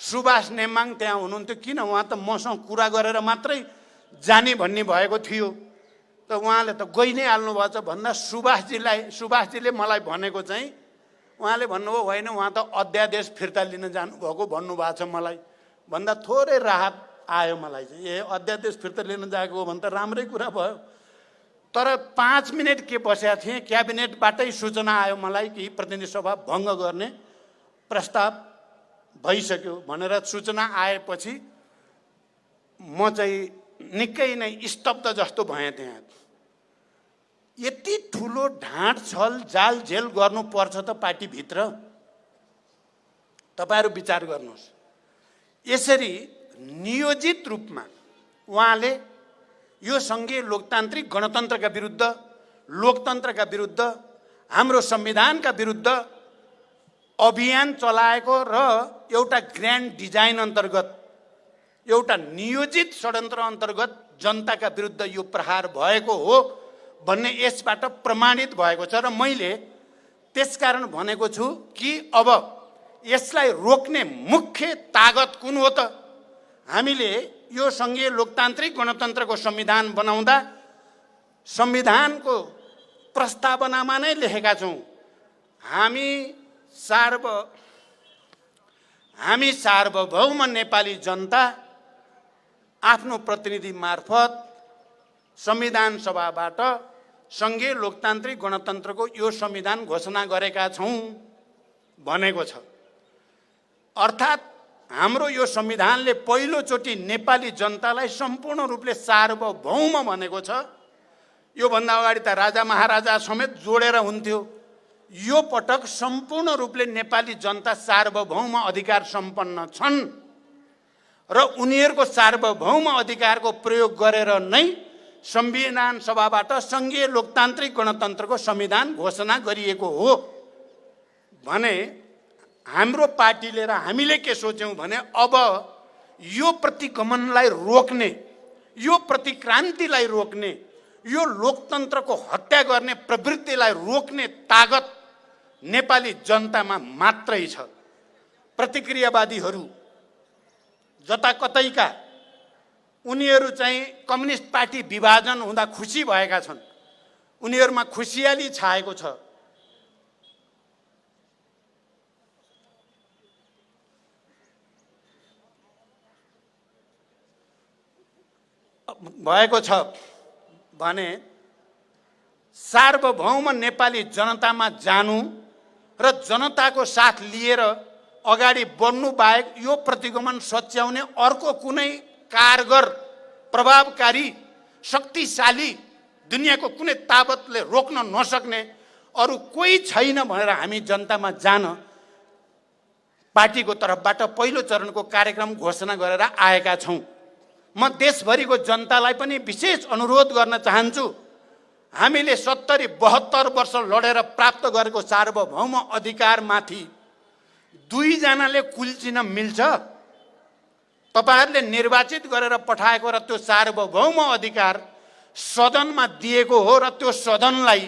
सुभाष नेमाङ त्यहाँ हुनुहुन्थ्यो। किन उहाँ त मसँग कुरा गरेर मात्रै जाने भन्ने भएको थियो, त उहाँले त गइ नै हाल्नु भएछ भन्दा सुभाषजीले मलाई भनेको चाहिँ उहाँले भन्नुभयो होइन उहाँ त अध्यादेश फिर्ता लिन जानुभएको भन्नुभएको छ मलाई भन्दा थोरै राहत आयो मलाई चाहिँ। ए अध्यादेश फिर्ता लिन जाएको हो भने त राम्रै कुरा भयो। तर 5 मिनट के बसेका थिएँ, क्याबिनेटबाटै सूचना आयो मलाई कि प्रतिनिधि सभा भङ्ग गर्ने प्रस्ताव भइसक्यो भनेर सूचना आएपछि म चाहिँ निकै नै स्तब्ध जस्तो भएँ। त्यहाँ यति ठुलो ढाँट छल जाल झेल गर्नुपर्छ त पार्टीभित्र? तपाईँहरू विचार गर्नुहोस्। यसरी नियोजित रूपमा उहाँले यो सङ्घीय लोकतान्त्रिक गणतन्त्रका विरुद्ध, लोकतन्त्रका विरुद्ध, हाम्रो संविधानका विरुद्ध अभियान चलाएको र एउटा ग्रान्ड डिजाइन अन्तर्गत, एउटा नियोजित षड्यन्त्र अन्तर्गत जनताका विरुद्ध यो प्रहार भएको हो भन्ने यसबाट प्रमाणित भएको छ। र मैले त्यसकारण भनेको छु कि अब यसलाई रोक्ने मुख्य तागत कुन हो त? हामीले यो सङ्घीय लोकतान्त्रिक गणतन्त्रको संविधान बनाउँदा संविधानको प्रस्तावनामा नै लेखेका छौँ हामी सार्वभौम नेपाली जनता आफ्नो प्रतिनिधि मार्फत संविधान सभाबाट सङ्घीय लोकतान्त्रिक गणतन्त्रको यो संविधान घोषणा गरेका छौँ भनेको छ। अर्थात् हाम्रो यो संविधानले पहिलोचोटि नेपाली जनतालाई सम्पूर्ण रूपले सार्वभौम भनेको छ। योभन्दा अगाडि त राजा महाराजा समेत जोडेर हुन्थ्यो। यो पटक सम्पूर्ण रूपले नेपाली जनता सार्वभौम अधिकार सम्पन्न छन् र उनीहरूको सार्वभौम अधिकारको प्रयोग गरेर नै संविधान सभाबाट सङ्घीय लोकतान्त्रिक गणतन्त्रको संविधान घोषणा गरिएको हो भने हाम्रो पार्टीले र हामीले के सोच्यौँ भने अब यो प्रतिगमनलाई रोक्ने, यो प्रतिक्रान्तिलाई रोक्ने, यो लोकतन्त्रको हत्या गर्ने प्रवृत्तिलाई रोक्ने तागत नेपाली जनतामा मात्रै छ। प्रतिक्रियावादीहरू जताकतैका उनीहरू चाहिँ कम्युनिस्ट पार्टी विभाजन हुँदा खुसी भएका छन्। उनीहरूमा खुसियाली छाएको छ। भएको छ भने सार्वभौम नेपाली जनतामा जानु र जनताको साथ लिएर अगाडि बढ्नु बाहेक यो प्रतिगमन सच्याउने अर्को कुनै कारगर, प्रभावकारी, शक्तिशाली, दुनियाँको कुनै ताकतले रोक्न नसक्ने अरू कोही छैन भनेर हामी जनतामा जान पार्टीको तर्फबाट पहिलो चरणको कार्यक्रम घोषणा गरेर आएका छौँ। म देशभरिको जनतालाई पनि विशेष अनुरोध गर्न चाहन्छु, हामीले 70-72 वर्ष लडेर प्राप्त गरेको सार्वभौम अधिकारमाथि दुईजनाले कुल्चिन मिल्छ? तपाईहरूले निर्वाचित गरेर पठाएको र त्यो सार्वभौम अधिकार सदनमा दिएको हो र त्यो सदनलाई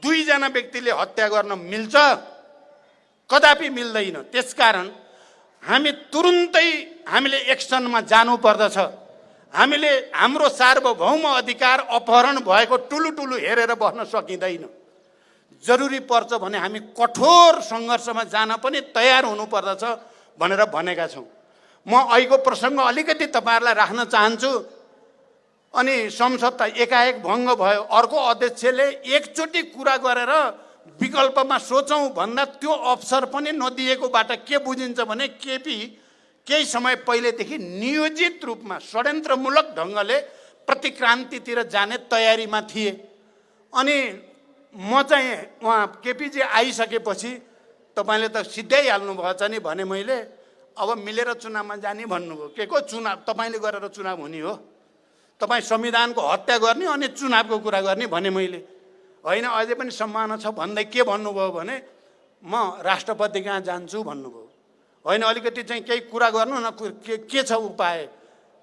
दुईजना व्यक्तिले हत्या गर्न मिल्छ? कदापि मिल्दैन। त्यसकारण हामीले एक्सनमा जानुपर्दछ। हामीले हाम्रो सार्वभौम अधिकार अपहरण भएको टुलु हेरेर बस्न सकिँदैन। जरुरी पर्छ भने हामी कठोर सङ्घर्षमा जान पनि तयार हुनुपर्दछ भनेर भनेका छौँ। म अहिलेको प्रसङ्ग अलिकति तपाईँहरूलाई राख्न चाहन्छु। अनि संसद त एकाएक भङ्ग भयो। अर्को अध्यक्षले एकचोटि कुरा गरेर विकल्पमा सोचौँ भन्दा त्यो अवसर पनि नदिएकोबाट के बुझिन्छ भने केपी केही समय पहिलेदेखि नियोजित रूपमा षड्यन्त्रमूलक ढङ्गले प्रतिक्रान्तितिर जाने तयारीमा थिए। अनि म चाहिँ उहाँ केपीजी आइसकेपछि तपाईँले त सिध्याइहाल्नु भएछ नि भने मैले, अब मिलेर चुनावमा जाने भन्नुभयो। के को चुनाव? तपाईँले गरेर चुनाव हुने हो? तपाईँ संविधानको हत्या गर्ने अनि चुनावको कुरा गर्ने भने मैले होइन, अझै पनि सम्भावना छ भन्दै के भन्नुभयो भने म राष्ट्रपति कहाँ जान्छु भन्नुभयो। होइन, अलिकति चाहिँ केही कुरा गर्नु न, के छ उपाय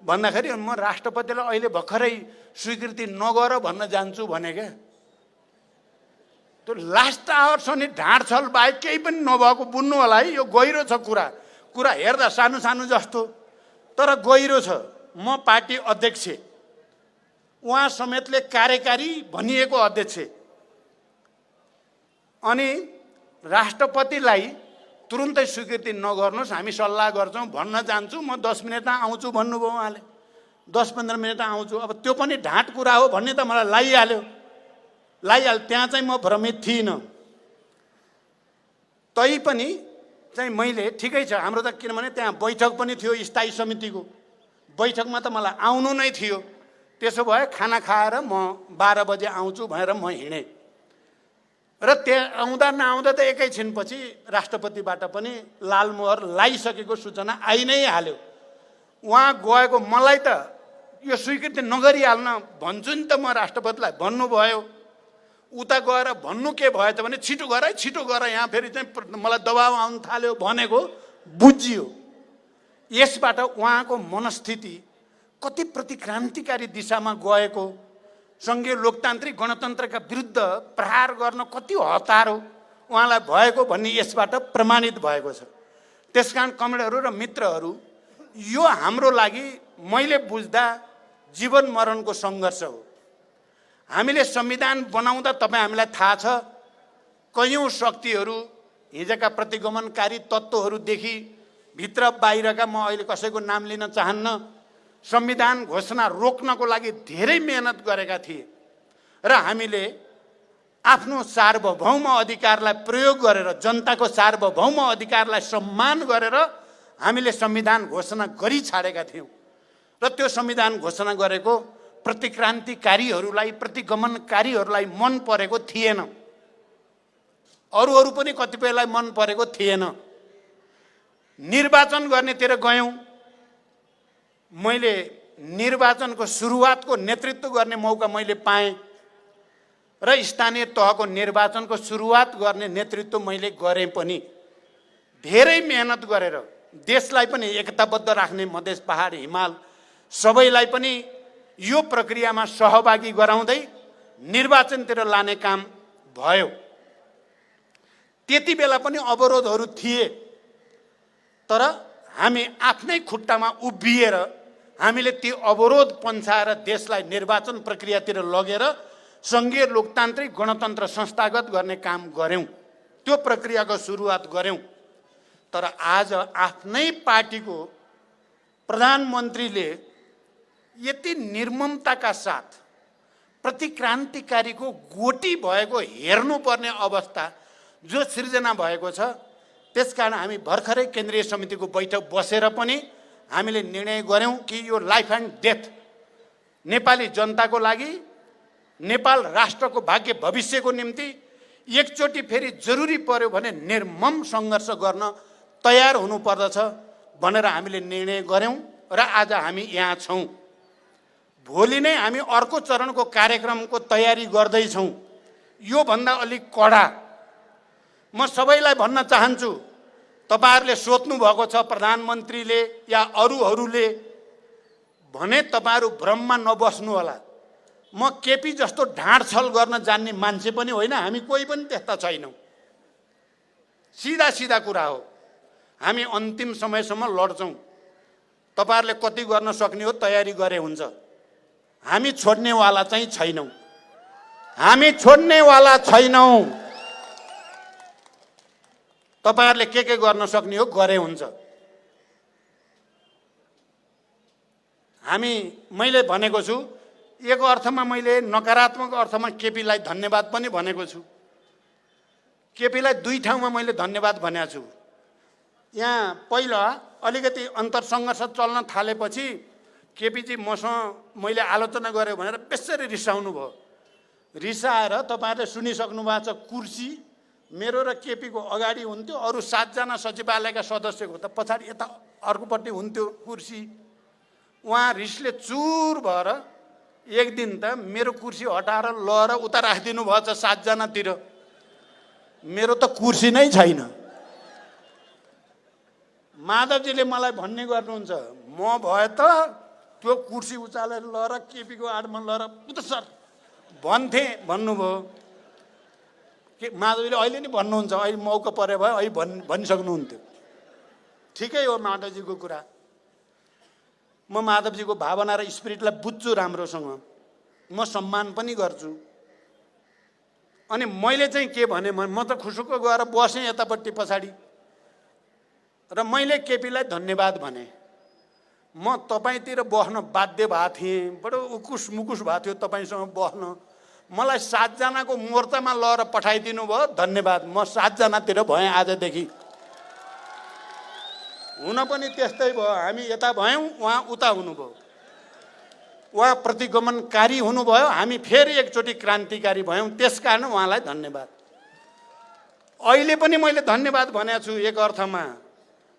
भन्दाखेरि म राष्ट्रपतिलाई अहिले भर्खरै स्वीकृति नगर भन्न जान्छु भने क्या। त्यो लास्ट आवरसम्म नि ढाँड छल बाहेक केही पनि नभएको बुझ्नु होला है। यो गहिरो छ कुरा हेर्दा सानो सानो जस्तो, तर गहिरो छ। म पार्टी अध्यक्ष, उहाँ समेतले कार्यकारी भनिएको अध्यक्ष, अनि राष्ट्रपतिलाई तुरुन्तै स्वीकृति नगर्नुहोस्, हामी सल्लाह गर्छौँ भन्न जान्छु, म 10 मिनटमा आउँछु भन्नुभयो उहाँले। 10-15 मिनटमा आउँछु। अब त्यो पनि ढाँट कुरा हो भन्ने त मलाई लागिहाल्यो। त्यहाँ चाहिँ म भ्रमित थिइनँ। तैपनि चाहिँ मैले ठिकै छ, हाम्रो त किनभने त्यहाँ बैठक पनि थियो, स्थायी समितिको बैठकमा त मलाई आउनु नै थियो। त्यसो भए खाना खाएर म 12 बजे आउँछु भनेर म हिँडेँ। र त्यहाँ आउँदा नआउँदा त एकैछिनपछि राष्ट्रपतिबाट पनि लालमोहर लागिसकेको सूचना आइ नै हाल्यो। उहाँ गएको, मलाई त यो स्वीकृति नगरिहाल्न भन्छु नि त म राष्ट्रपतिलाई भन्नुभयो। उता गएर भन्नु के भयो त भने छिटो गर यहाँ फेरि चाहिँ मलाई दबाब आउनु थाल्यो भनेको बुझियो। यसबाट उहाँको मनस्थिति कति प्रतिक्रान्तिकारी दिशामा गएको, सङ्घीय लोकतान्त्रिक गणतन्त्रका विरुद्ध प्रहार गर्न कति हतार हो उहाँलाई भएको भन्ने यसबाट प्रमाणित भएको छ। त्यसकारण कमरेडहरू र मित्रहरू, यो हाम्रो लागि मैले बुझ्दा जीवन मरणको सङ्घर्ष हो। हामीले संविधान बनाउँदा तपाईँ हामीलाई थाहा छ, कयौँ शक्तिहरू, हिजोका प्रतिगमनकारी तत्त्वहरूदेखि भित्र बाहिरका, म अहिले कसैको नाम लिन चाहन्न, संविधान घोषणा रोक्नको लागि धेरै मेहनत गरेका थिए। र हामीले आफ्नो सार्वभौम अधिकारलाई प्रयोग गरेर, जनताको सार्वभौम अधिकारलाई सम्मान गरेर हामीले संविधान घोषणा गरी छाडेका थियौँ। र त्यो संविधान घोषणा गरेको प्रतिक्रान्तिकारीहरूलाई, प्रतिगमनकारीहरूलाई मन परेको थिएन। अरू पनि कतिपयलाई मन परेको थिएन। निर्वाचन गर्नेतिर गयौँ। मैले निर्वाचनको सुरुवातको नेतृत्व गर्ने मौका मैले पाएँ र स्थानीय तहको निर्वाचनको सुरुवात गर्ने नेतृत्व मैले गरेँ पनि। धेरै मेहनत गरेर देशलाई पनि एकताबद्ध राख्ने, मधेस, पहाड, हिमाल सबैलाई पनि यो प्रक्रियामा सहभागी गराउँदै निर्वाचनतिर लाने काम भयो। त्यति बेला पनि अवरोधहरू थिए, तर हामी आफ्नै खुट्टामा उभिएर हामीले ती अवरोध पन्छाएर देशलाई निर्वाचन प्रक्रियातिर लगेर सङ्घीय लोकतान्त्रिक गणतन्त्र संस्थागत गर्ने काम गऱ्यौँ। त्यो प्रक्रियाको सुरुवात गऱ्यौँ। तर आज आफ्नै पार्टीको प्रधानमन्त्रीले यति निर्ममताका साथ प्रतिक्रान्तिकारीको गोटी भएको हेर्नुपर्ने अवस्था जो सिर्जना भएको छ, त्यसकारण हामी भर्खरै केन्द्रीय समितिको बैठक बसेर पनि हामीले निर्णय गऱ्यौँ कि यो लाइफ एन्ड डेथ नेपाली जनताको लागि, नेपाल राष्ट्रको भाग्य भविष्यको निम्ति एकचोटि फेरि जरुरी पर्यो भने निर्मम सङ्घर्ष गर्न तयार हुनुपर्दछ भनेर हामीले निर्णय गऱ्यौँ र आज हामी यहाँ छौँ। भोलि नै हामी अर्को चरणको कार्यक्रमको तयारी गर्दैछौँ। योभन्दा अलिक कडा म सबैलाई भन्न चाहन्छु, तपाईहरूले सोध्नु भएको छ प्रधानमन्त्रीले या अरूहरूले भने तपाईँहरू भ्रममा नबस्नु होला। म केपी जस्तो ढाँडछल गर्न जान्ने मान्छे पनि होइन, हामी कोही पनि त्यस्ता छैनौँ। सिधा सिधा कुरा हो, हामी अन्तिम समयसम्म लड्छौँ। तपाईहरूले कति गर्न सक्ने हो तयारी गरे हुन्छ। हामी छोड्नेवाला चाहिँ छैनौँ, हामी छोड्नेवाला छैनौँ। तपाईहरूले के गर्न सक्ने हो गरे हुन्छ। मैले भनेको छु, एक अर्थमा मैले नकारात्मक अर्थमा केपीलाई धन्यवाद पनि भनेको छु। केपीलाई दुई ठाउँमा मैले धन्यवाद भनेको छु। यहाँ पहिला अलिकति अन्तरसङ्घर्ष चल्न थालेपछि केपीजी मसँग मैले आलोचना गरेँ भनेर बेसरी रिसाउनु भयो। रिसाएर तपाईँहरूले सुनिसक्नु भएको छ, कुर्सी मेरो र केपीको अगाडि हुन्थ्यो, अरू 7 जना सचिवालयका सदस्यको त पछाडि यता अर्कोपट्टि हुन्थ्यो कुर्सी। उहाँ रिसले चुर भएर एक दिन त मेरो कुर्सी हटाएर लएर उता राखिदिनु भएछ 7 जनातिर। मेरो त कुर्सी नै छैन। माधवजीले मलाई भन्ने गर्नुहुन्छ, म भए त त्यो कुर्सी उचालेर लएर केपीको आडमा लएर उता सर भन्थे भन्नुभयो। माधवजीले अहिले नि भन्नुहुन्छ, अहिले मौका परे भयो अहिले भनिसक्नुहुन्थ्यो। ठिकै हो माधवजीको कुरा। म माधवजीको भावना र स्पिरिटलाई बुझ्छु राम्रोसँग, म सम्मान पनि गर्छु। अनि मैले चाहिँ के भने, म त खुसुक्क गएर बसेँ यतापट्टि पछाडि र मैले केपीलाई धन्यवाद भने। म तपाईँतिर बस्न बाध्य भएको थिएँ, बडो उकुस मुकुस भएको थियो तपाईँसँग बस्न। मलाई 7 जनाको मोर्चामा लगेर पठाइदिनु भयो, धन्यवाद। म 7 जनातिर भएँ आजदेखि। हुन पनि त्यस्तै भयो, हामी यता भयौँ, उहाँ उता हुनुभयो। उहाँ प्रतिगमनकारी हुनुभयो, हामी फेरि एकचोटि क्रान्तिकारी भयौँ। त्यसकारण उहाँलाई धन्यवाद। अहिले पनि मैले धन्यवाद भनेको छु। एक अर्थमा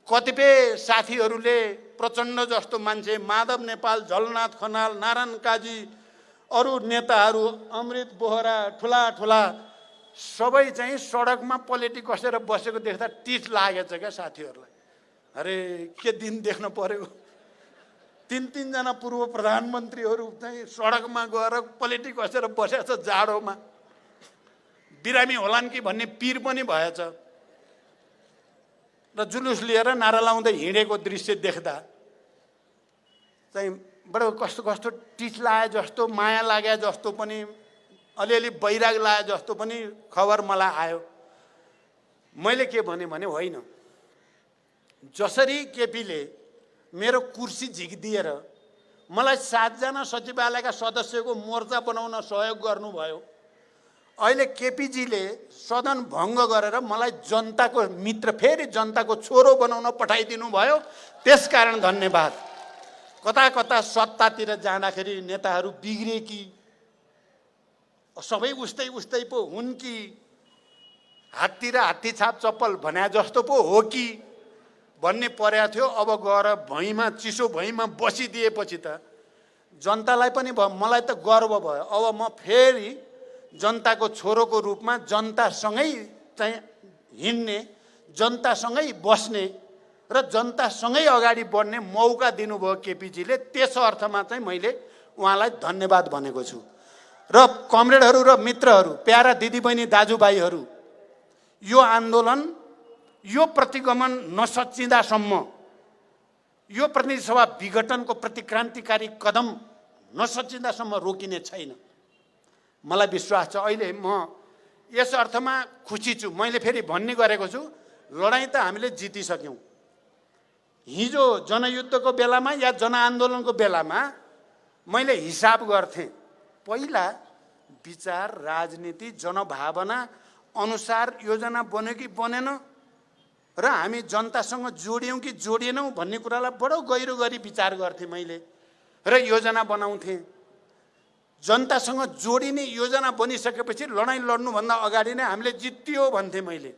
कतिपय साथीहरूले प्रचण्ड जस्तो मान्छे, माधव नेपाल, झलनाथ खनाल, नारायण काजी, अरू नेताहरू, अमृत बोहरा, ठुला ठुला सबै चाहिँ सडकमा पलेटी कसेर बसेको देख्दा टिच लागेछ क्या साथीहरूलाई। अरे के दिन देख्न पर्यो। 3 जना पूर्व प्रधानमन्त्रीहरू चाहिँ सडकमा गएर पलेटी कसेर बसेको छ जाडोमा। बिरामी होलान् कि भन्ने पिर पनि भएछ। र जुलुस लिएर नारा लाउँदै हिँडेको दृश्य देख्दा चाहिँ बडो कस्तो कस्तो टिच लागे जस्तो, माया लागे जस्तो पनि, अलिअलि बैराग लागे जस्तो पनि खबर मलाई आयो। मैले के भने होइन, जसरी केपीले मेरो कुर्सी झिकिदिएर मलाई 7 जना सचिवालयका सदस्यको मोर्चा बनाउन सहयोग गर्नुभयो, अहिले केपीजीले सदन भङ्ग गरेर मलाई जनताको मित्र, फेरि जनताको छोरो बनाउन पठाइदिनु भयो। त्यसकारण धन्यवाद। कता कता सत्तातिर जाँदाखेरि नेताहरू बिग्रे कि सबै उस्तै उस्तै पो हुन् कि, हाततिर हात्ती छाप चप्पल भने जस्तो पो हो कि भन्ने परेको थियो। अब गएर भुइँमा, चिसो भुइँमा बसिदिएपछि त जनतालाई पनि भयो, मलाई त गर्व भयो। अब म फेरि जनताको छोरोको रूपमा जनतासँगै चाहिँ हिँड्ने, जनतासँगै बस्ने र जनतासँगै अगाडि बढ्ने मौका दिनुभयो केपीजीले। त्यस अर्थमा चाहिँ मैले उहाँलाई धन्यवाद भनेको छु। र कमरेडहरू र मित्रहरू, प्यारा दिदीबहिनी दाजुभाइहरू, यो आन्दोलन, यो प्रतिगमन नसच्चिँदासम्म, यो प्रतिनिधि सभा विघटनको प्रतिक्रान्तिकारी कदम नसच्चिँदासम्म रोकिने छैन। मलाई विश्वास छ। अहिले म यस अर्थमा खुसी छु। मैले फेरि भन्ने गरेको छु, लडाइँ त हामीले जितिसक्यौँ। हिजो जनयुद्धको बेलामा या जनआन्दोलनको बेलामा मैले हिसाब गर्थेँ, पहिला विचार, राजनीति, जनभावना अनुसार योजना बन्यो कि बनेन र हामी जनतासँग जोडियौँ कि जोडिएनौँ भन्ने कुरालाई बडो गहिरो गरी विचार गर्थेँ मैले र योजना बनाउँथेँ। जनतासँग जोडिने योजना बनिसकेपछि लडाइँ लड्नुभन्दा अगाडि नै हामीले जित्यो भन्थे मैले।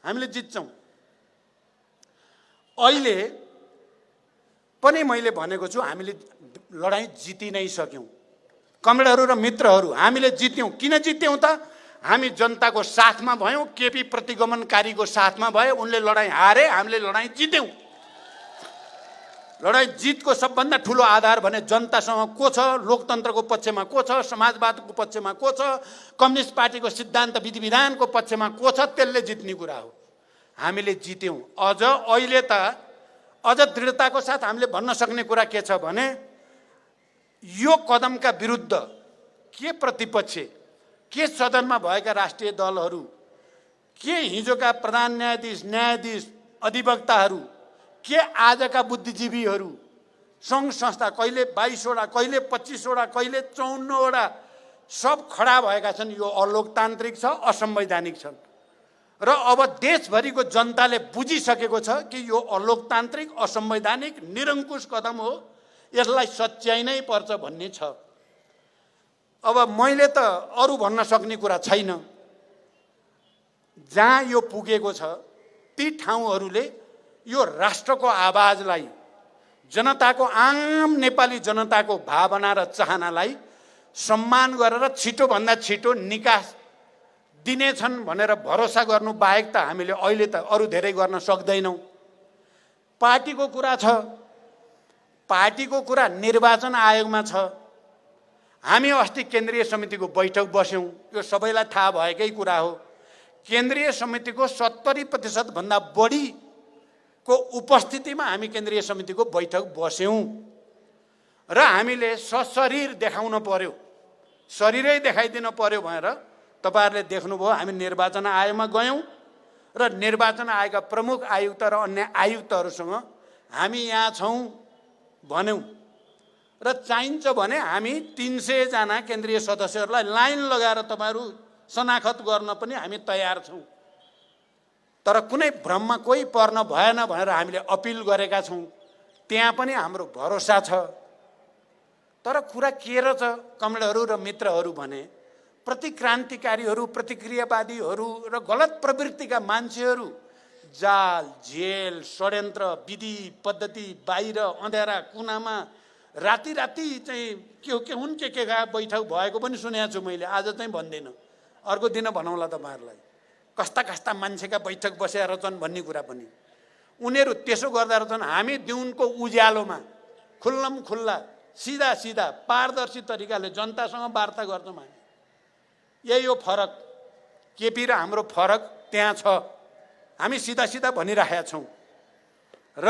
हामीले जित्छौँ। अहिले पनि मैले भनेको छु हामीले लडाइँ जिति नै सक्यौँ। कमरेडहरू र मित्रहरू, हामीले जित्यौँ। किन जित्यौँ त? हामी जनताको साथमा भयौँ। केपी प्रतिगमनकारीको साथमा भयो। उनले लडाइँ हारे, हामीले लडाइँ जित्यौँ। लडाइँ जितको सबभन्दा ठुलो आधार भने जनतासँग को छ, लोकतन्त्रको पक्षमा को छ, समाजवादको पक्षमा को छ, कम्युनिस्ट पार्टीको सिद्धान्त विधि विधानको पक्षमा को छ, त्यसले जित्ने कुरा हो। हामीले जित्यौँ। अहिले त अझ दृढताको साथ हामीले भन्न सक्ने कुरा के छ भने यो कदमका विरुद्ध के प्रतिपक्ष, के सदनमा भएका राष्ट्रिय दलहरू, के हिजोका प्रधान न्यायाधीश, अधिवक्ताहरू, के आजका बुद्धिजीवीहरू, सङ्घ संस्था, कहिले 22 वटा, कहिले 25 वटा, कहिले 54 वटा, सब खडा भएका छन्। यो अलोकतान्त्रिक छ, असंवैधानिक छन्। र अब देशभरिको जनताले बुझिसकेको छ कि यो अलोकतान्त्रिक, असंवैधानिक, निरङ्कुश कदम हो, यसलाई सच्याइ नै पर्छ भन्ने छ। अब मैले त अरू भन्न सक्ने कुरा छैन। जहाँ यो पुगेको छ ती ठाउँहरूले यो राष्ट्रको आवाजलाई, जनताको, आम नेपाली जनताको भावना र चाहनालाई सम्मान गरेर छिटोभन्दा छिटो निकास दिनेछन् भनेर भरोसा गर्नु बाहेक त हामीले अहिले त अरू धेरै गर्न सक्दैनौँ। पार्टीको कुरा छ, पार्टीको कुरा निर्वाचन आयोगमा छ। हामी अस्ति केन्द्रीय समितिको बैठक बस्यौँ। यो सबैलाई थाहा भएकै कुरा हो। केन्द्रीय समितिको 70% भन्दा बढीको उपस्थितिमा हामी केन्द्रीय समितिको बैठक बस्यौँ र हामीले सशरीर देखाउन पर्यो, शरीरै देखाइदिन पर्यो भनेर तपाईहरुले देख्नुभयो। हामी निर्वाचन आयोगमा गयौँ र निर्वाचन आयोगका प्रमुख आयुक्त र अन्य आयुक्तहरूसँग हामी यहाँ छौँ भन्यौँ र चाहिन्छ भने हामी 300 जना केन्द्रीय सदस्यहरूलाई लाइन लगाएर तपाईहरु शनाखत गर्न पनि हामी तयार छौँ। तर कुनै भ्रममा कोही पर्न भएन भनेर हामीले अपिल गरेका छौँ। त्यहाँ पनि हाम्रो भरोसा छ। तर कुरा के रहेछ कमरेडहरू र मित्रहरू भने प्रतिक्रान्तिकारीहरू, प्रतिक्रियावादीहरू र गलत प्रवृत्तिका मान्छेहरू जाल, जेल, षड्यन्त्र, विधि पद्धति बाहिर अँध्यारा कुनामा राति चाहिँ के हुन् के बैठक भएको पनि सुनेको छु मैले। आज चाहिँ भन्दैन, अर्को दिन भनौँला तपाईहरुलाई। कस्ता कस्ता मान्छेका बैठक बसेर छन् भन्ने कुरा पनि उनीहरू त्यसो गर्दा रहेछन्। हामी दिउनको उज्यालोमा खुल्लम खुल्ला सीधा सीधा पारदर्शी तरिकाले जनतासँग वार्ता गर्छौँ हामी। यही हो फरक। केपी र हाम्रो फरक त्यहाँ छ। हामी सीधा सीधा भनिरहेका छौँ र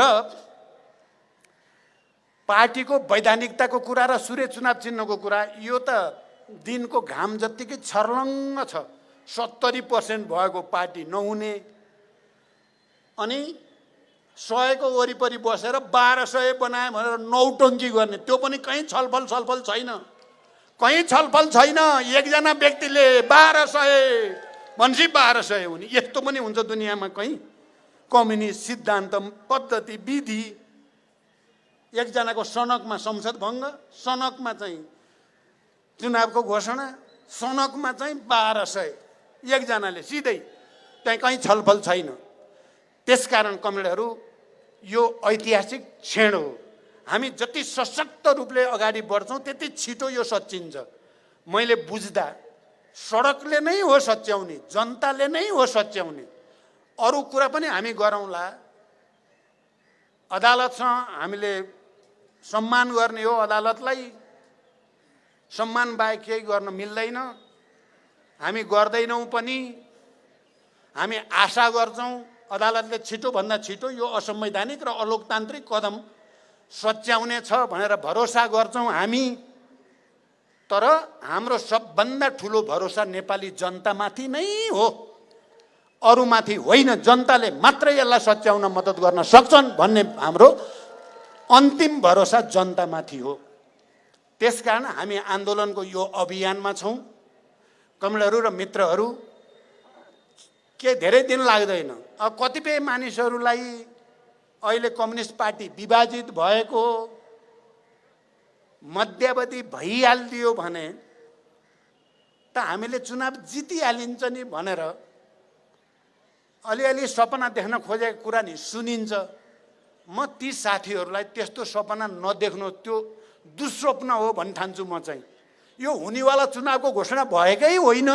पार्टीको वैधानिकताको कुरा र सूर्य चुनाव चिन्हको कुरा यो त दिनको घाम जत्तिकै छर्लङ्ग छ। 70% भएको पार्टी नहुने अनि 100 को वरिपरि बसेर 1200 बनाए भनेर नौटङ्की गर्ने, त्यो पनि कहीँ छलफल छैन। कहीँ छलफल छैन। एकजना व्यक्तिले 1200 भनेपछि 1200 हुने, यस्तो पनि हुन्छ दुनियाँमा कहीँ? कम्युनिस्ट सिद्धान्त पद्धति विधि, एकजनाको सनकमा संसद भङ्ग, सनकमा चाहिँ चुनावको घोषणा, सनकमा चाहिँ 1200 एकजनाले सिधै, त्यहाँ कहीँ छलफल छैन। त्यसकारण कमरेडहरू यो ऐतिहासिक क्षण हो। हामी जति सशक्त रूपले अगाडि बढ्छौँ त्यति छिटो यो सच्याइन्छ। मैले बुझ्दा सडकले नै हो सच्याउने, जनताले नै हो सच्याउने। अरू कुरा पनि हामी गरौँला। अदालतसँग हामीले सम्मान गर्ने हो। अदालतलाई सम्मान बाहेक केही गर्न मिल्दैन। हामी गर्दैनौँ पनि। हामी आशा गर्छौँ अदालतले छिटोभन्दा छिटो यो असंवैधानिक र अलोकतान्त्रिक कदम सच्याउने छ भनेर भरोसा गर्छौँ हामी। तर हाम्रो सबभन्दा ठुलो भरोसा नेपाली जनतामाथि नै हो, अरूमाथि होइन। जनताले मात्रै यसलाई सच्याउन मद्दत गर्न सक्छन् भन्ने हाम्रो अन्तिम भरोसा जनतामाथि हो। त्यसकारण हामी आन्दोलनको यो अभियानमा छौँ। कमरेडहरू र मित्रहरू, के धेरै दिन लाग्दैन। अब कतिपय मानिसहरूलाई अहिले कम्युनिस्ट पार्टी विभाजित भएको मध्यावधि भइहालिदियो भने त हामीले चुनाव जितिहालिन्छ नि भनेर अलिअलि सपना देख्न खोजेको कुरा नि सुनिन्छ। म ती साथीहरूलाई त्यस्तो सपना नदेख्नु, त्यो दुस्वप्न हो भन्न ठान्छु। म चाहिँ यो हुनेवाला चुनावको घोषणा भएकै होइन।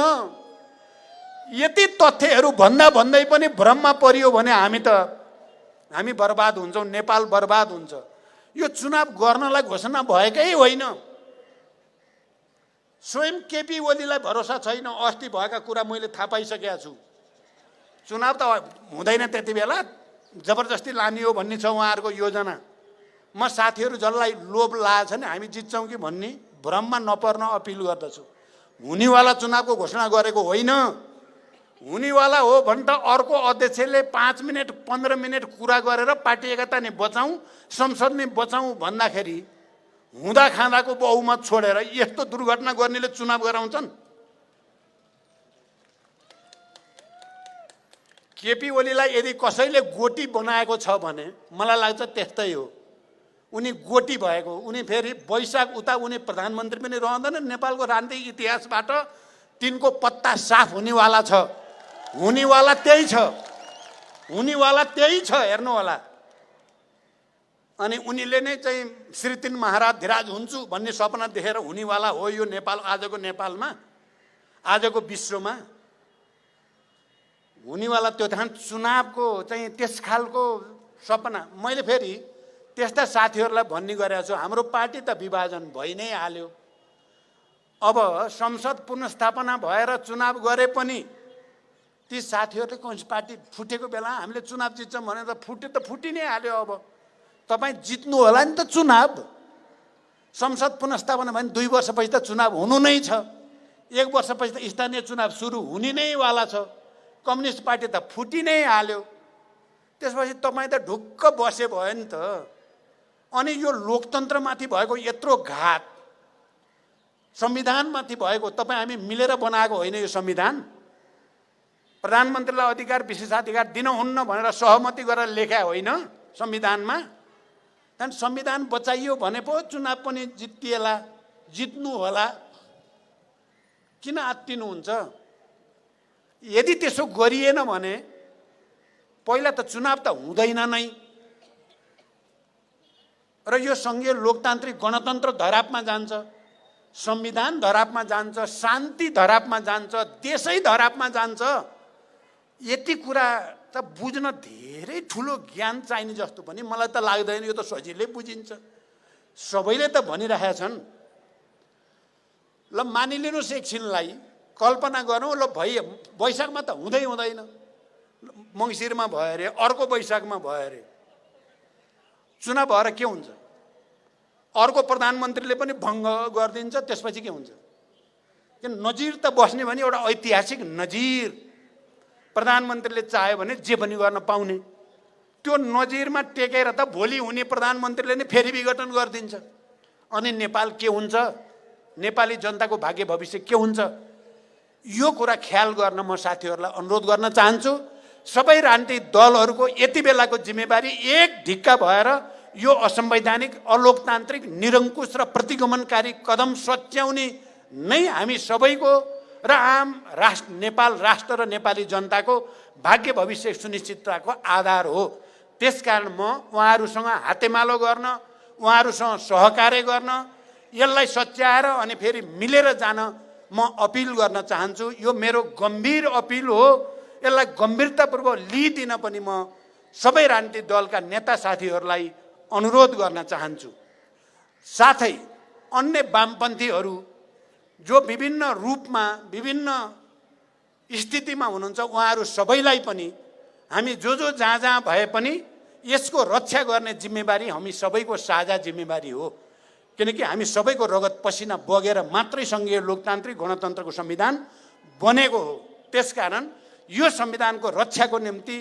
यति तथ्यहरू भन्दै पनि भ्रममा परियो भने हामी बर्बाद हुन्छौँ, नेपाल बर्बाद हुन्छ। यो चुनाव गर्नलाई घोषणा भएकै होइन। स्वयं केपी ओलीलाई भरोसा छैन। अस्ति भएका कुरा मैले थाहा पाइसकेका छु। चुनाव त हुँदैन त्यति बेला, जबरजस्ती लाने हो भन्ने छ उहाँहरूको योजना। म साथीहरू जसलाई लोभ लागेको छ नि हामी जित्छौँ कि भन्ने भ्रममा नपर्न अपिल गर्दछु। हुनेवाला चुनावको घोषणा गरेको होइन। हुनेवाला हो भने त अर्को अध्यक्षले 5 मिनट 15 मिनट कुरा गरेर पार्टी एकता नि बचाउँ, संसद नि बचाउँ भन्दाखेरि हुँदा खाँदाको बहुमत छोडेर यस्तो दुर्घटना गर्नेले चुनाव गराउँछन्। केपी ओलीलाई यदि कसैले गोटी बनाएको छ भने मलाई लाग्छ त्यस्तै हो। उनी गोटी भएको, उनी फेरि वैशाख उता उनी प्रधानमन्त्री पनि रहँदैन। नेपालको राजनीतिक इतिहासबाट तिनको पत्ता साफ हुनेवाला छ। हुनेवाला त्यही छ, हुनेवाला त्यही छ, हेर्नु होला। अनि उनीले नै चाहिँ श्री 3 महाराज धिराज हुन्छु भन्ने सपना देखेर हुनेवाला हो यो नेपाल। आजको नेपालमा, आजको विश्वमा हुनेवाला त्यो ठान चुनावको चाहिँ त्यस खालको सपना। मैले फेरि त्यस्ता साथीहरूलाई भन्ने गरेको छु, हाम्रो पार्टी त विभाजन भइ नै हाल्यो। अब संसद पुनर्स्थापना भएर चुनाव गरे पनि ती साथीहरूले कौन पार्टी फुटेको बेला हामीले चुनाव जित्छौँ भने त फुटि नै हाल्यो। अब तपाईँ जित्नु होला नि त चुनाव। संसद पुनर्स्थापना भने 2 वर्षपछि त चुनाव हुनु नै छ। 1 वर्षपछि त स्थानीय चुनाव सुरु हुने नै वाला छ। कम्युनिस्ट पार्टी त फुटि नै हाल्यो। त्यसपछि तपाईँ त ढुक्क बसे भयो नि त। अनि यो लोकतन्त्रमाथि भएको यत्रो घात, संविधानमाथि भएको, तपाईँ हामी मिलेर बनाएको होइन यो संविधान। प्रधानमन्त्रीलाई अधिकार विशेषाधिकार दिनुहुन्न भनेर सहमति गरेर लेख्या होइन संविधानमा। त्यहाँदेखि संविधान बचाइयो भने पो चुनाव पनि जितिएला, जित्नु होला। किन आत्तिनुहुन्छ? यदि त्यसो गरिएन भने पहिला त चुनाव त हुँदैन नै र यो सङ्घीय लोकतान्त्रिक गणतन्त्र धरापमा जान्छ, संविधान धरापमा जान्छ, शान्ति धरापमा जान्छ, देशै धरापमा जान्छ। यति कुरा त बुझ्न धेरै ठुलो ज्ञान चाहिने जस्तो पनि मलाई त लाग्दैन। यो त सजिलै बुझिन्छ, सबैले त भनिरहेका छन्। ल मानिलिनुहोस् एकछिनलाई, कल्पना गरौँ। ल वैशाखमा त हुँदैन, मङ्सिरमा भयो अरे, अर्को वैशाखमा भयो अरे। चुनाव भएर के हुन्छ? अर्को प्रधानमन्त्रीले पनि भङ्ग गरिदिन्छ। त्यसपछि के हुन्छ? किन नजिर त बस्ने भने एउटा ऐतिहासिक नजिर। प्रधानमन्त्रीले चाह्यो भने जे पनि गर्न पाउने। त्यो नजिरमा टेकेर त भोलि हुने प्रधानमन्त्रीले नै फेरि विघटन गरिदिन्छ। अनि नेपाल के हुन्छ? नेपाली जनताको भाग्य भविष्य के हुन्छ? यो कुरा ख्याल गर्न म साथीहरूलाई अनुरोध गर्न चाहन्छु। सबै राजनीतिक दलहरूको यति बेलाको जिम्मेवारी एक ढिक्का भएर यो असंवैधानिक, अलोकतान्त्रिक, निरङ्कुश र प्रतिगमनकारी कदम सच्याउने नै हामी सबैको र आम नेपाल राष्ट्र र नेपाली जनताको भाग्य भविष्य सुनिश्चितताको आधार हो। त्यसकारण म उहाँहरूसँग हातेमालो गर्न, उहाँहरूसँग सहकार्य गर्न, यसलाई सच्याएर अनि फेरि मिलेर जान म अपिल गर्न चाहन्छु। यो मेरो गम्भीर अपिल हो। यसलाई गम्भीरतापूर्वक लिइदिन पनि म सबै राजनीतिक दलका नेता साथीहरूलाई अनुरोध गर्न चाहन्छु। साथै अन्य वामपन्थीहरू जो विभिन्न रूपमा, विभिन्न स्थितिमा हुनुहुन्छ, उहाँहरू सबैलाई पनि हामी जो जहाँ भए पनि यसको रक्षा गर्ने जिम्मेवारी हामी सबैको साझा जिम्मेवारी हो। किनकि हामी सबैको रगत पसिना बगेर मात्रै सङ्घीय लोकतान्त्रिक गणतन्त्रको संविधान बनेको हो। त्यसकारण यो संविधानको रक्षाको निम्ति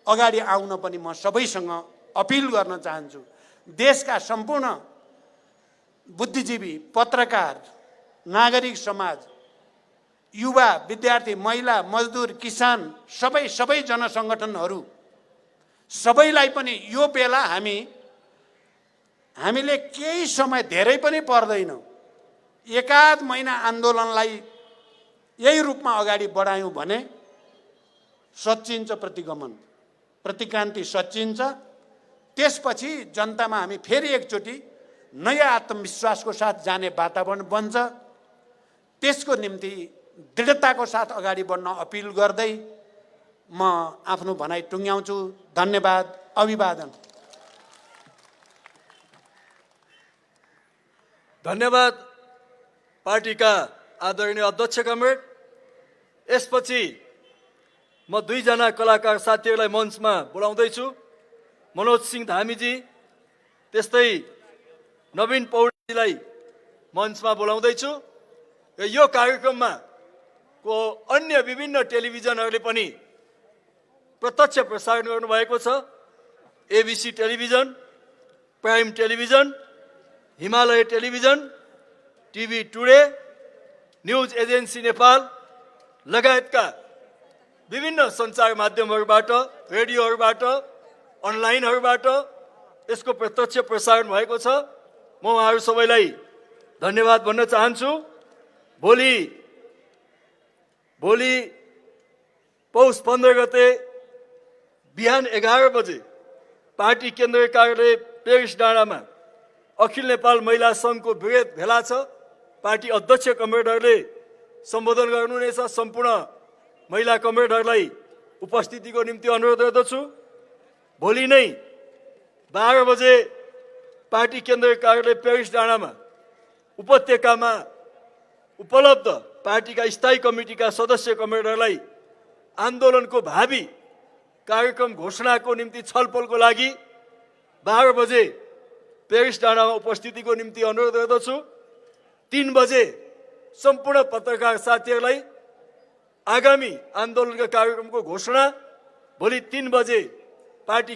अगाडि आउन पनि म सबैसँग अपिल गर्न चाहन्छु। देशका सम्पूर्ण बुद्धिजीवी, पत्रकार, नागरिक समाज, युवा, विद्यार्थी, महिला, मजदुर, किसान, सबै जनसङ्गठनहरू, सबैलाई पनि यो बेला हामी 1 ढिक्का भएर चुनाव जित्न सक्छौँ, 1 ढिक्का भएर 2 वर्षपछि चुनाव हुँदैन। 2 वर्षपछि त स्थानीय चुनाव सुरु हुने नै वाला छ। 1 वर्षपछि त स्थानीय चुनाव सुरु हुने नै वाला छ। अनि 1 वर्षपछि त संसद पुनर्स्थापना भएर चुनाव हुँदैन। 2 वर्षपछि त संसद पुनर्स्थापना भएर चुनाव हुँदैन। 2 वर्षपछि त हामीले केही समय धेरै पनि पर्दैन एकाध महिना आन्दोलनलाई यही रूपमा अगाडि बढायौं भने सच्चिन्छ प्रतिगमन, प्रतिक्रान्ति सच्चिन्छ। त्यसपछि जनतामा हामी फेरि एकचोटि नयाँ आत्मविश्वासको साथ जाने वातावरण बन्छ। त्यसको निम्ति दृढताको साथ अगाडि बढ्न अपिल गर्दै म आफ्नो भनाइ टुङ्ग्याउँछु। धन्यवाद। अभिवादन। धन्यवाद पार्टीका आदरणीय अध्यक्ष कमरेड। यसपछि म दुईजना कलाकार साथीहरूलाई मञ्चमा बोलाउँदैछु। मनोज सिंह धामीजी त्यस्तै नवीन पौडेलजीलाई मञ्चमा बोलाउँदैछु। र यो कार्यक्रममा को अन्य विभिन्न टेलिभिजनहरूले पनि प्रत्यक्ष प्रसारण गर्नुभएको छ। ABC television, prime television, Himalaya television, TV today, news agency Nepal लगायतका विभिन्न सञ्चार माध्यमहरूबाट, रेडियोहरूबाट, अनलाइनहरूबाट यसको प्रत्यक्ष प्रसारण भएको छ। म उहाँहरू सबैलाई धन्यवाद भन्न चाहन्छु। भोलि पौष 15 गते बिहान 11 बजे पार्टी केन्द्रीय कार्यालय पेरिस डाँडामा अखिल नेपाल महिला सङ्घको बृहत भेला छ। पार्टी अध्यक्ष कमरेडहरूले सम्बोधन गर्नुहुनेछ। सम्पूर्ण महिला कमरेडहरूलाई उपस्थितिको निम्ति अनुरोध गर्दछु। भोलि नै 12 बजे पार्टी केन्द्रीय कार्यालय पेरिस डाँडामा उपत्यकामा उपलब्ध पार्टीका स्थायी कमिटीका सदस्य कमरेडहरूलाई आन्दोलनको भावी कार्यक्रम घोषणाको निम्ति छलफलको लागि 12 बजे पेरिस डाँडामा उपस्थितिको निम्ति अनुरोध गर्दछु। 3 बजे सम्पूर्ण पत्रकार साथीहरूलाई आगामी आन्दोलनका कार्यक्रमको घोषणा भोलि 3 बजे पार्टी